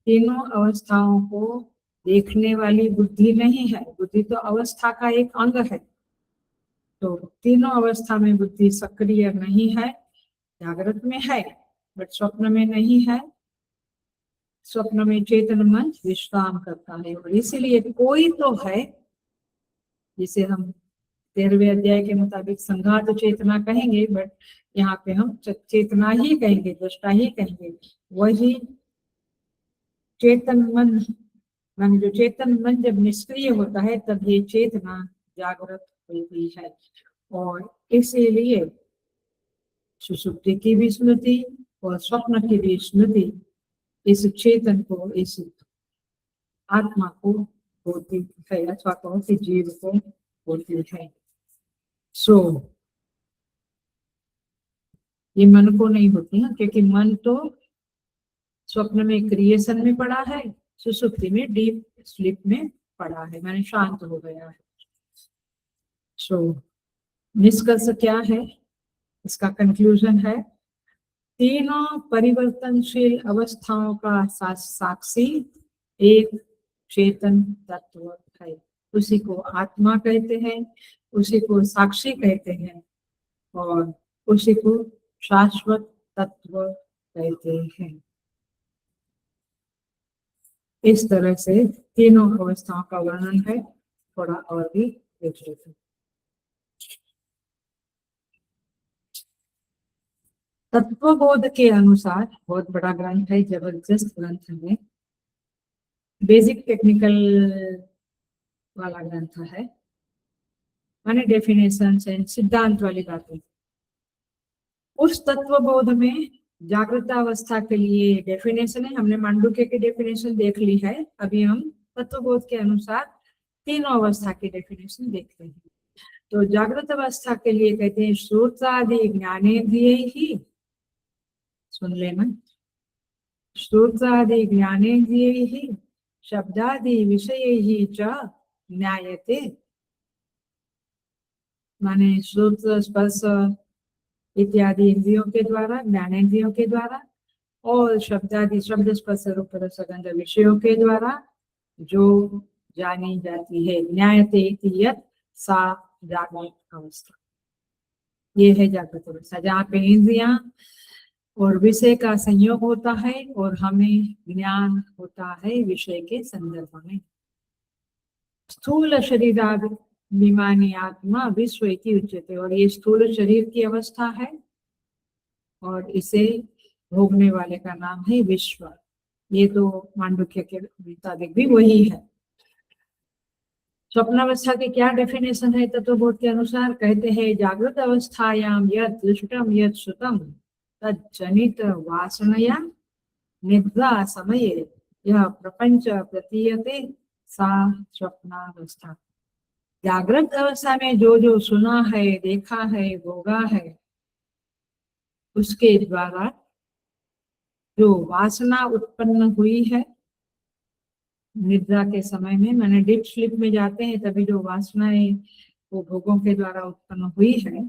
तीनों अवस्थाओं को देखने वाली बुद्धि नहीं है, बुद्धि तो अवस्था का एक अंग है। तो तीनों अवस्था में बुद्धि सक्रिय नहीं है, जागृत में है बट स्वप्न में नहीं है। स्वप्न में चेतन मन विश्राम करता है, और इसीलिए कोई तो है, जिसे हम 13वें अध्याय के मुताबिक संघात चेतना कहेंगे, बट यहाँ पे हम चेतना ही कहेंगे, दृष्टा ही कहेंगे। वही चेतन मन, मान जो चेतन मन जब निष्क्रिय होता है तब ये चेतना जागृत होती है। और इसीलिए सुषुप्ति की भी स्मृति और स्वप्न की भी स्मृति इस चेतन को, इस आत्मा को होती है, अथवा कहो कि जीव को होती है। सो ये मन को नहीं होती है, क्योंकि मन तो स्वप्न में क्रिएशन में पड़ा है, सुषुप्ति में डीप स्लीप में पड़ा है, मैंने शांत हो गया है। सो निष्कर्ष क्या है, इसका कंक्लूजन है, तीनों परिवर्तनशील अवस्थाओं का साक्षी एक चेतन तत्व है। उसी को आत्मा कहते हैं, उसी को साक्षी कहते हैं, और उसी को शाश्वत तत्व कहते हैं। इस तरह से तीनों अवस्थाओं का वर्णन है, थोड़ा और भी देख लेते हैं। तत्वबोध के अनुसार, बहुत बड़ा ग्रंथ है, जबरदस्त ग्रंथ है, बेसिक टेक्निकल वाला ग्रंथ है, माने डेफिनेशन एंड सिद्धांत वाली बातें। उस तत्वबोध में जागृत अवस्था के लिए डेफिनेशन है, हमने मांडुक्य की डेफिनेशन देख ली है, अभी हम तत्वबोध के अनुसार तीनों अवस्था की डेफिनेशन देखते हैं। तो जागृत अवस्था के लिए कहते हैं, श्रोत्रादि ज्ञानेन्द्रिय ही, सुन लेना, श्रोत्रादि ज्ञानेन्द्रिय ही शब्दादि विषय ही च ज्ञायते, माने श्रोत स्पर्श इत्यादि इंद्रियों के द्वारा, ज्ञानेन्द्रियों के द्वारा, और शब्दादि शब्द स्पर्श रूप रस गंध विषयों के द्वारा जो जानी जाती है, ज्ञायते यत् सा जागृत अवस्था। ये है जागृत अवस्था, जहाँ पे इंद्रियां और विषय का संयोग होता है और हमें ज्ञान होता है विषय के संदर्भ में। स्थूल शरीराभिमानी आत्मा विश्व इति उच्यते, और ये स्थूल शरीर की अवस्था है और इसे भोगने वाले का नाम है विश्व। ये तो मांडुक्य के मुताबिक भी वही है। स्वप्नावस्था की क्या डेफिनेशन है तत्वबोध के अनुसार, कहते हैं, जागृत अवस्थायाम यत् दृष्टम यत् श्रुतम तज्जनित वासनया निद्रा समये यह प्रपंच प्रतीयते सा स्वप्नावस्था। जागृत अवस्था में जो जो सुना है, देखा है, भोगा है, उसके द्वारा जो वासना उत्पन्न हुई है निद्रा के समय में, मैंने डीप स्लीप में जाते हैं तभी जो वासनाएं वो भोगों के द्वारा उत्पन्न हुई है,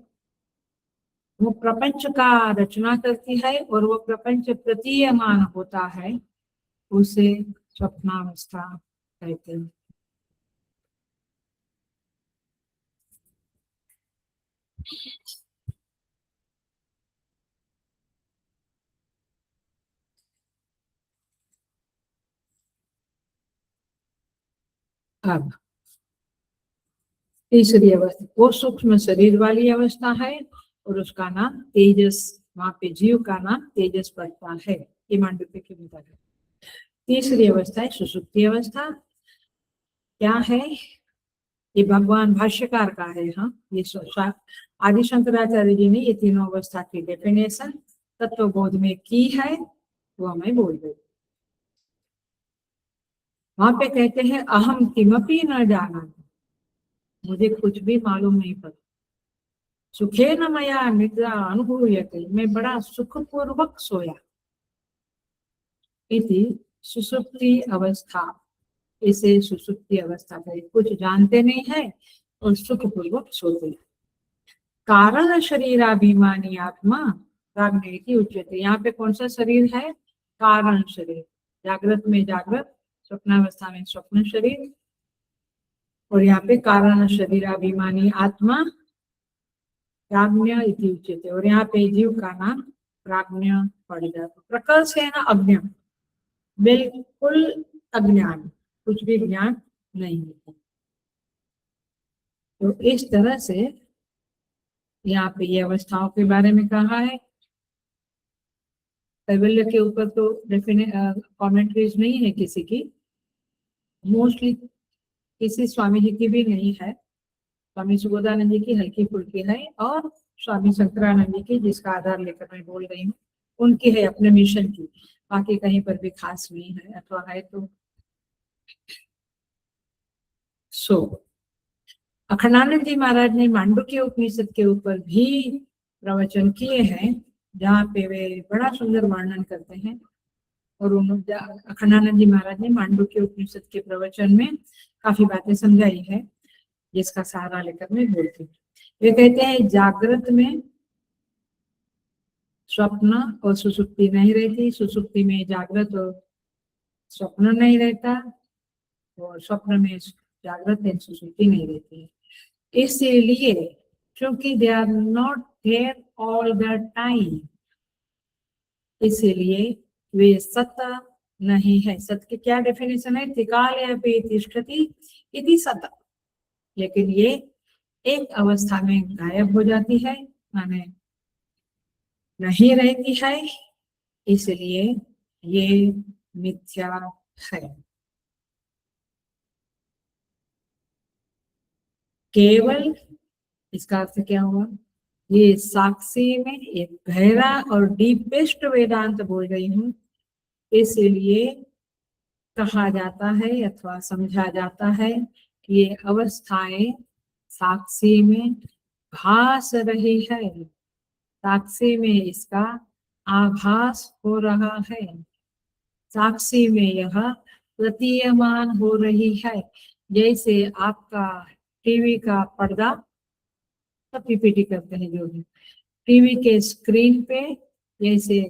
वो प्रपंच का रचना करती है और वो प्रपंच प्रतीयमान होता है, उसे स्वप्नावस्था कहते हैं। अब तीसरी अवस्था वो सूक्ष्म शरीर वाली अवस्था है और उसका नाम तेजस, वहां पे जीव का नाम तेजस पड़ता है, ये मांडव्य के मुताबिक। तीसरी अवस्था है सुषुप्ति अवस्था। क्या है ये? भगवान भाष्यकार का है। हाँ, ये आदि शंकराचार्य जी ने ये तीनों अवस्था की डेफिनेशन तत्वबोध में की है, वो मैं बोल रही। वहां पे कहते हैं अहम किमपि न जाना, मुझे कुछ भी मालूम नहीं पड़ा। सुखे न मया निद्रा अनुभूयते, मैं बड़ा सुखपूर्वक सोया। इति सुसुप्ति अवस्था, इसे सुसुप्ति अवस्था है, कुछ जानते नहीं है और सुखपूर्वक सोते। कारण शरीराभिमानी आत्मा प्राज्ञ उच्यते, यहाँ पे कौन सा शरीर है? कारण शरीर। जागृत में जागृत, स्वप्नावस्था में स्वप्न शरीर, और यहाँ पे कारण शरीराभिमानी आत्मा प्राज्ञ इति उच्यते, और यहाँ पे जीव का नाम प्राज्ञ पड़ जाता। प्रकल से ना अज्ञ, बिल्कुल अज्ञान, कुछ भी ज्ञान नहीं होता। तो इस तरह से यहाँ पे ये अवस्थाओं के बारे में कहा है। कैवल्य के ऊपर तो डेफिनेट कॉमेंट्रीज नहीं है किसी की, मोस्टली किसी स्वामी जी की भी नहीं है। स्वामी सुबोधानंद जी की हल्की फुल्की है, और स्वामी शंकरानंद जी की, जिसका आधार लेकर मैं बोल रही हूँ, उनकी है अपने मिशन की। बाकी कहीं पर भी खास नहीं है, अथवा है तो अखंडानंद जी महाराज ने मांडुक्य उपनिषद के ऊपर भी प्रवचन किए हैं, जहाँ पे वे बड़ा सुंदर वर्णन करते हैं। और अखंडानंद जी महाराज ने मांडुक्य उपनिषद के प्रवचन में काफी बातें समझाई है, जिसका सहारा लेकर मैं बोलती हूँ। वे कहते हैं जागृत में स्वप्न और सुसुप्ति नहीं रहती, सुसुप्ति में जागृत और स्वप्न नहीं रहता, और स्वप्न में जागृत और सुसुप्ति नहीं रहती है। इसलिए क्योंकि they are not there all the time, इसीलिए वे सत्य नहीं है। सत्य की क्या डेफिनेशन है? त्रिकाल तिष्ठति इति सत्य। लेकिन ये एक अवस्था में गायब हो जाती है, माने नहीं रहती है, इसलिए ये मिथ्या है। केवल इसका अर्थ क्या हुआ? ये साक्षी में एक गहरा और डीपेस्ट वेदांत बोल रही हूँ, इसलिए कहा जाता है अथवा समझा जाता है कि ये अवस्थाएं साक्षी में भास रही है, साक्षी में इसका आभास हो रहा है, साक्षी में यह प्रतीयमान हो रही है। जैसे आपका टीवी का पर्दा, सब पीपीटी करते हैं जो भी, टीवी के स्क्रीन पे जैसे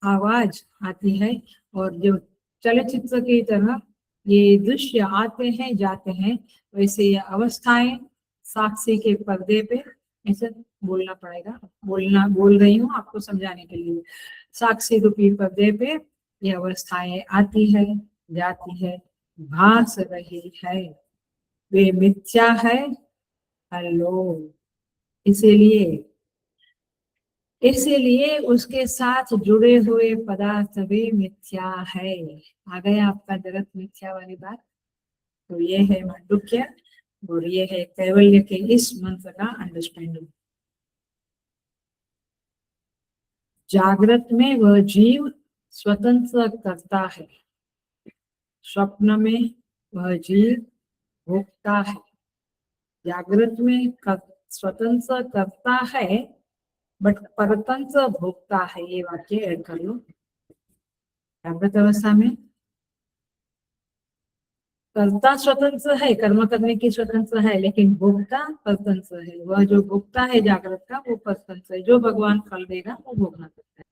आवाज आती है, और जो चलचित्र की तरह ये दृश्य आते हैं जाते हैं, वैसे ये अवस्थाएं साक्षी के पर्दे पे, ऐसे बोलना पड़ेगा, बोल रही हूँ आपको समझाने के लिए। साक्षी रूपी पर्दे पे ये अवस्थाएं आती है जाती है, भास रही है, वे मिथ्या है। हेलो, इसीलिए इसीलिए उसके साथ जुड़े हुए पदार्थ भी मिथ्या है। आ गया आपका जगत मिथ्या वाली बात। तो ये है मांडुक्य, और ये है कैवल्य के इस मंत्र का अंडरस्टैंडिंग। जागृत में वह जीव स्वतंत्र करता है, स्वप्न में वह जीव भोगता है। जागृत में स्वतंत्र करता है बट परतंत्र भोगता है, ये वाक्य ऐड कर लो। जागृत अवस्था में कर्ता स्वतंत्र है, कर्म करने की स्वतंत्र है, लेकिन भोक्ता परतंत्र है। वह जो भोक्ता है जागृत का, वो परतंत्र है, जो भगवान फल देगा वो भोगना करता है।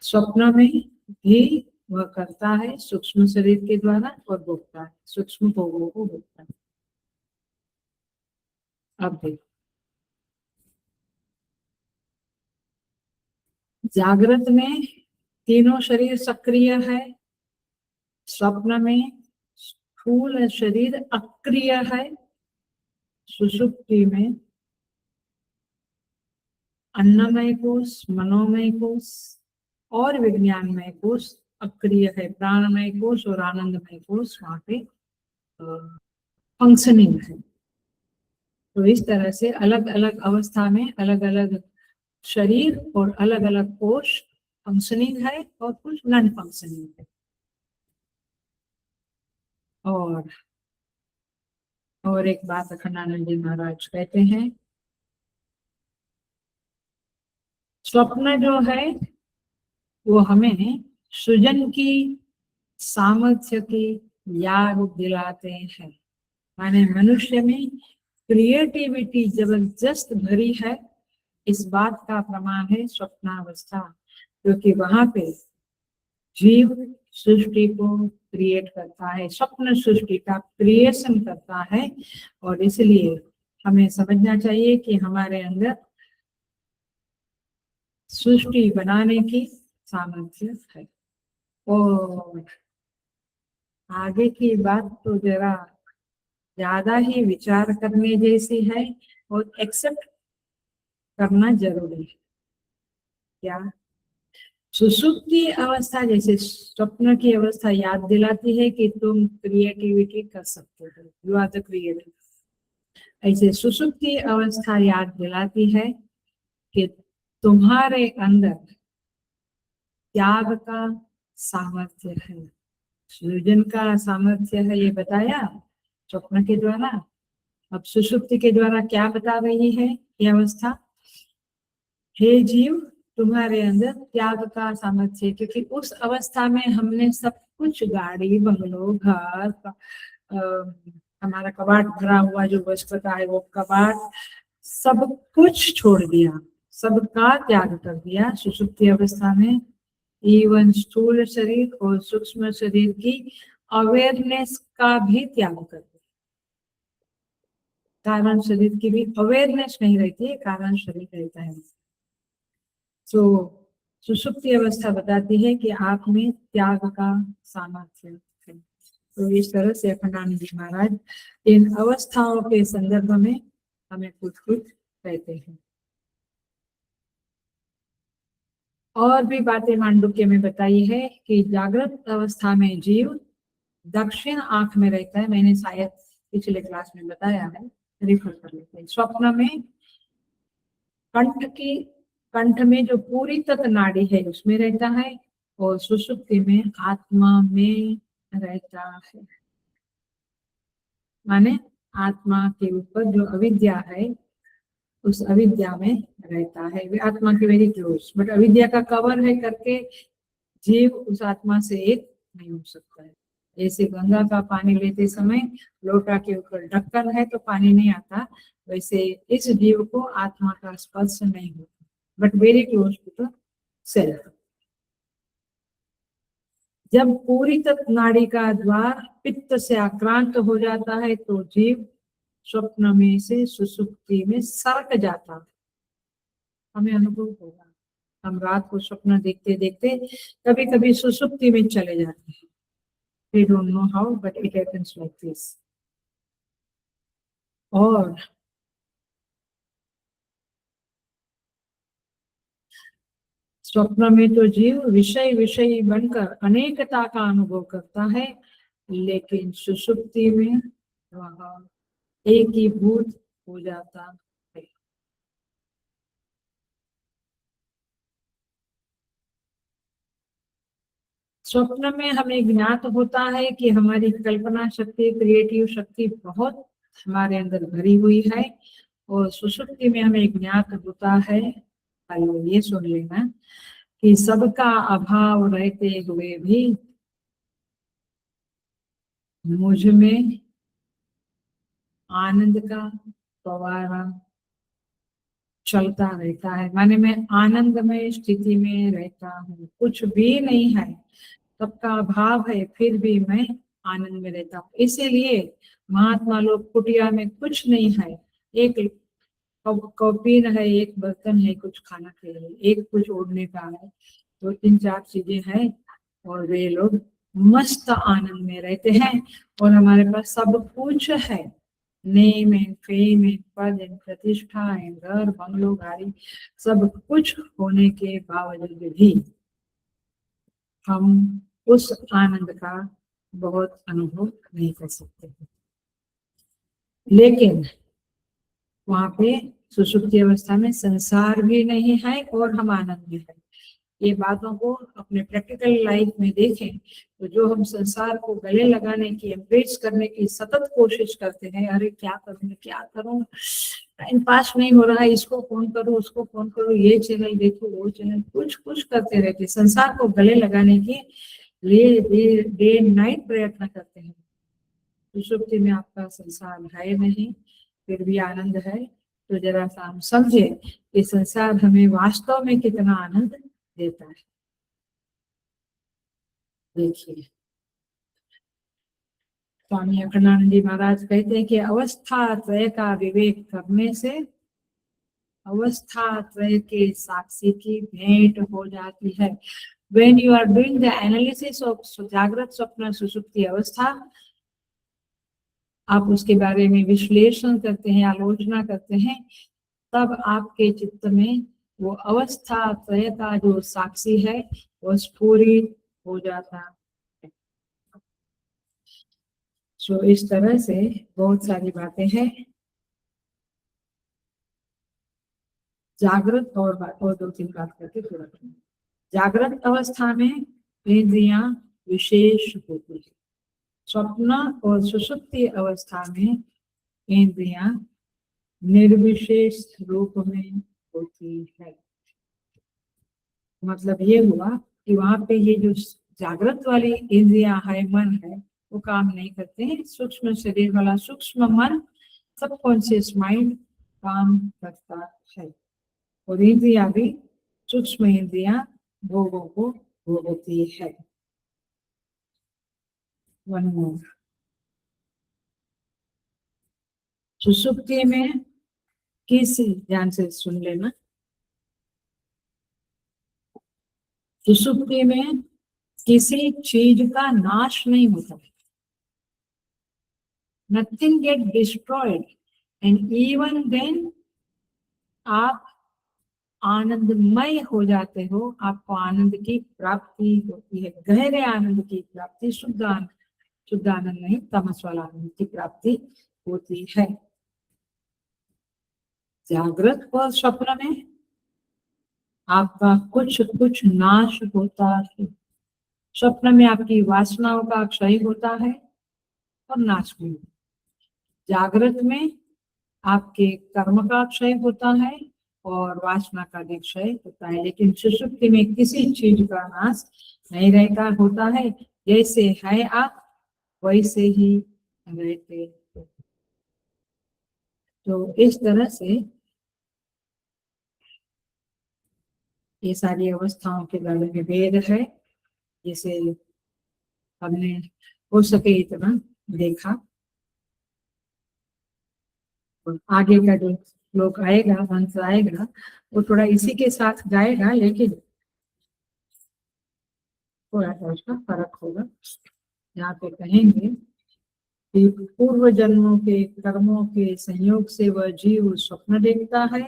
स्वप्न में भी वह करता है सूक्ष्म शरीर के द्वारा और भोगता है, सूक्ष्म भोगों को भोगता है। अब देखो, जागृत में तीनों शरीर सक्रिय है, स्वप्न में स्थूल शरीर अक्रिय है, सुषुप्ति में अन्नमय कोश, मनोमय कोश और विज्ञानमय कोश अक्रिय है। प्राणमय कोश और आनंदमय कोश वहां पे फंक्शनिंग है। तो इस तरह से अलग अलग अवस्था में अलग अलग शरीर और अलग अलग कोश फंक्शनिंग है और कुछ नॉन फंक्शनिंग है। और एक बात अखंडानंद जी महाराज कहते हैं, स्वप्न जो है वो हमें सृजन की सामर्थ्य की याद दिलाते हैं। माने मनुष्य में क्रिएटिविटी जबरदस्त भरी है, इस बात का प्रमाण है स्वप्नावस्था, क्योंकि वहां पे जीव सृष्टि को क्रिएट करता है, स्वप्न सृष्टि का क्रिएशन करता है। और इसलिए हमें समझना चाहिए कि हमारे अंदर सृष्टि बनाने की सामर्थ्य है। और आगे की बात तो जरा ज्यादा ही विचार करने जैसी है और एक्सेप्ट करना जरूरी है। क्या सुसुप्ति अवस्था जैसे स्वप्न की अवस्था याद दिलाती है कि तुम क्रिएटिविटी कर सकते हो, यू आर द क्रिएटर, ऐसे सुसुप्ति अवस्था याद दिलाती है कि तुम्हारे अंदर त्याग का सामर्थ्य है, सृजन का सामर्थ्य है। ये बताया स्वप्न के द्वारा। अब सुषुप्ति के द्वारा क्या बता रही है ये अवस्था? हे जीव, तुम्हारे अंदर त्याग का सामर्थ्य, क्योंकि उस अवस्था में हमने सब कुछ, गाड़ी, बंगलो, घर, हमारा कबाड़ भरा हुआ जो वस्तु का है वो कबाड़, सब कुछ छोड़ दिया, सबका त्याग कर दिया सुषुप्ति अवस्था में। इवन स्थूल शरीर और सूक्ष्म शरीर की अवेयरनेस का भी त्याग कर दिया। कारण शरीर की भी अवेयरनेस नहीं रहती है, कारण शरीर रहता है। तो सुषुप्ति अवस्था बताती है कि आप में त्याग का सामर्थ्य है। तो इस तरह से अखंडानंद जी महाराज इन अवस्थाओं के संदर्भ में हमें कुछ कुछ कहते हैं। और भी बातें मांडुक्य में बताई है कि जागृत अवस्था में जीव दक्षिण आंख में रहता है, मैंने शायद पिछले क्लास में बताया है, रिफर कर लेते हैं। स्वप्न में कंठ में जो पूरी तत्व नाड़ी है उसमें रहता है, और सुषुप्ति में आत्मा में रहता है। माने आत्मा के ऊपर जो अविद्या है उस अविद्या में रहता है, वे आत्मा के वेरी क्लोज, बट अविद्या का कवर है करके जीव उस आत्मा से एक नहीं हो सकता है। जैसे गंगा का पानी लेते समय लोटा के ऊपर ढक्कन है तो पानी नहीं आता, वैसे इस जीव को आत्मा का स्पर्श नहीं होता, but very close to the self. जब पूरी तत्व नाड़ी का द्वार पित्त से आक्रांत हो जाता है तो जीव स्वप्न में से सुसुप्ति में सरक जाता है। हमें अनुभव होगा, हम रात को स्वप्न देखते देखते कभी कभी सुसुप्ति में चले जाते हैं। We don't know how, but it happens like this. और स्वप्न में तो जीव विषयी बनकर अनेकता का अनुभव करता है, लेकिन सुषुप्ति में वह एकीभूत हो जाता है। स्वप्न में हमें ज्ञात होता है कि हमारी कल्पना शक्ति, क्रिएटिव शक्ति बहुत हमारे अंदर भरी हुई है, और सुषुप्ति में हमें ज्ञात होता है, ये सुन लेना, कि सबका अभाव रहते हुए भी मुझ में आनंद का फवारा चलता रहता है। माने मैं आनंदमय स्थिति में रहता हूँ, कुछ भी नहीं है, सबका अभाव है, फिर भी मैं आनंद में रहता हूँ। इसीलिए महात्मा लोग कुटिया में कुछ नहीं है, एक कॉपीन है, एक बर्तन है कुछ खाना के लिए, एक कुछ ओढ़ने का है, तो 3-4 चीजें हैं, और वे लोग मस्त आनंद में रहते हैं और हमारे पास सब कुछ है, नेम एंड फेम एंड पद एंड प्रतिष्ठा एंड घर बंगलो गाड़ी, सब कुछ होने के बावजूद भी हम उस आनंद का बहुत अनुभव नहीं कर सकते। लेकिन वहां पे सुषुप्ति अवस्था में संसार भी नहीं है और हम आनंद में है। ये बातों को अपने प्रैक्टिकल लाइफ में देखें तो जो हम संसार को गले लगाने की, एम्ब्रेस करने की सतत कोशिश करते हैं, अरे क्या करूं, टाइम पास नहीं हो रहा है, इसको फोन करो, उसको फोन करो, ये चैनल देखो, वो चैनल, कुछ करते रहते, संसार को गले लगाने के लिए डे नाइट प्रयत्न करते हैं। सुषुप्ति में आपका संसार है नहीं, फिर भी आनंद है। तो जरा सा हम समझे कि संसार हमें वास्तव में कितना आनंद देता है। देखिए, स्वामी अखंडानंद जी महाराज कहते हैं कि अवस्था त्रय का विवेक करने से अवस्था त्रय के साक्षी की भेंट हो जाती है। When you are doing the analysis of जागृत स्वप्न सुषुप्ति अवस्था, आप उसके बारे में विश्लेषण करते हैं, आलोचना करते हैं, तब आपके चित्त में वो अवस्था त्रय का जो साक्षी है वो स्फुरित हो जाता है। तो इस तरह से बहुत सारी बातें हैं। जागृत और 2-3 बात करके पूरा करेंगे। जागृत अवस्था में इंद्रियां विशेष होती है, स्वप्न और सुषुप्ति अवस्था में इंद्रियां निर्विशेष रूप में होती है। मतलब ये हुआ कि वहां पे ये जो जागृत वाली इंद्रियां है, मन है, वो काम नहीं करते हैं। सूक्ष्म शरीर वाला सूक्ष्म मन, सबकॉन्शियस माइंड काम करता है और इंद्रियां भी, सूक्ष्म इंद्रियां भोगों को भोगती है। वन मोर, सुषुप्ति में किसी, ध्यान से सुन लेना, सुषुप्ति में किसी चीज का नाश नहीं होता, nothing get destroyed, and even then आप आनंदमय हो जाते हो, आपको आनंद की प्राप्ति होती है, गहरे आनंद की प्राप्ति, शुद्ध आनंद नहीं, तमस वाला आनंद की प्राप्ति होती है। जागृत और स्वप्न में आपका कुछ नाश होता है। स्वप्न में आपकी वासनाओं का क्षय होता है और नाश भी होता है। जागृत में आपके कर्म का क्षय होता है और वासना का भी क्षय होता है, लेकिन सुषुप्ति में किसी चीज का नाश नहीं रहता, होता है जैसे है आप वैसे ही रहते। तो इस तरह से ये सारी अवस्थाओं के बारे में वेद है, जिसे हमने हो सके इतना देखा। और आगे का जो श्लोक आएगा, मंत्र आएगा, वो थोड़ा इसी के साथ जाएगा, लेकिन थोड़ा सा उसका फर्क होगा। यहाँ पे कहेंगे कि पूर्व जन्मों के कर्मों के संयोग से वह जीव स्वप्न देखता है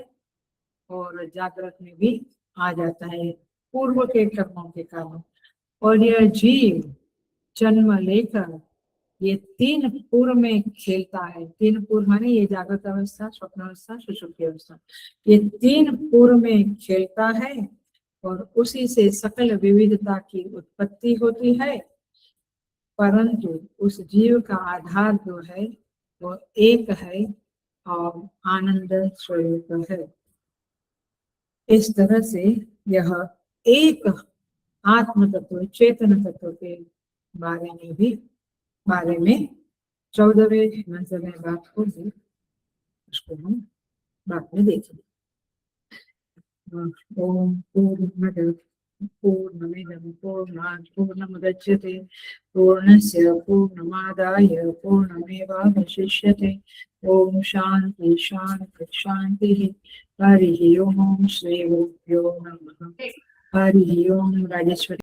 और जागृत में भी आ जाता है पूर्व के कर्मों के कारण, और यह जीव जन्म लेकर ये 3 पूर्व में खेलता है। 3 पूर्व माने ये जागृत अवस्था, स्वप्न अवस्था, सुषुप्ति अवस्था, ये 3 पूर्व में खेलता है और उसी से सकल विविधता की उत्पत्ति होती है, परंतु उस जीव का आधार जो है वो एक है और आनंद स्वरूप है। इस तरह से यह एक आत्म तत्व, चेतन तत्व के बारे में 14वें मंत्र में बात होगी, उसको हम बाद में देखेंगे। ओम पूर्णमद पूर्णमिदं पूर्णात् पूर्णमुदच्यते पूर्णस्य पूर्णमादाय पूर्णमेवावशिष्यते। ओम शांति शांति शांति। हरि ओम। श्री गुरुभ्यो नमः। हरि ओम। राजेश्वरी।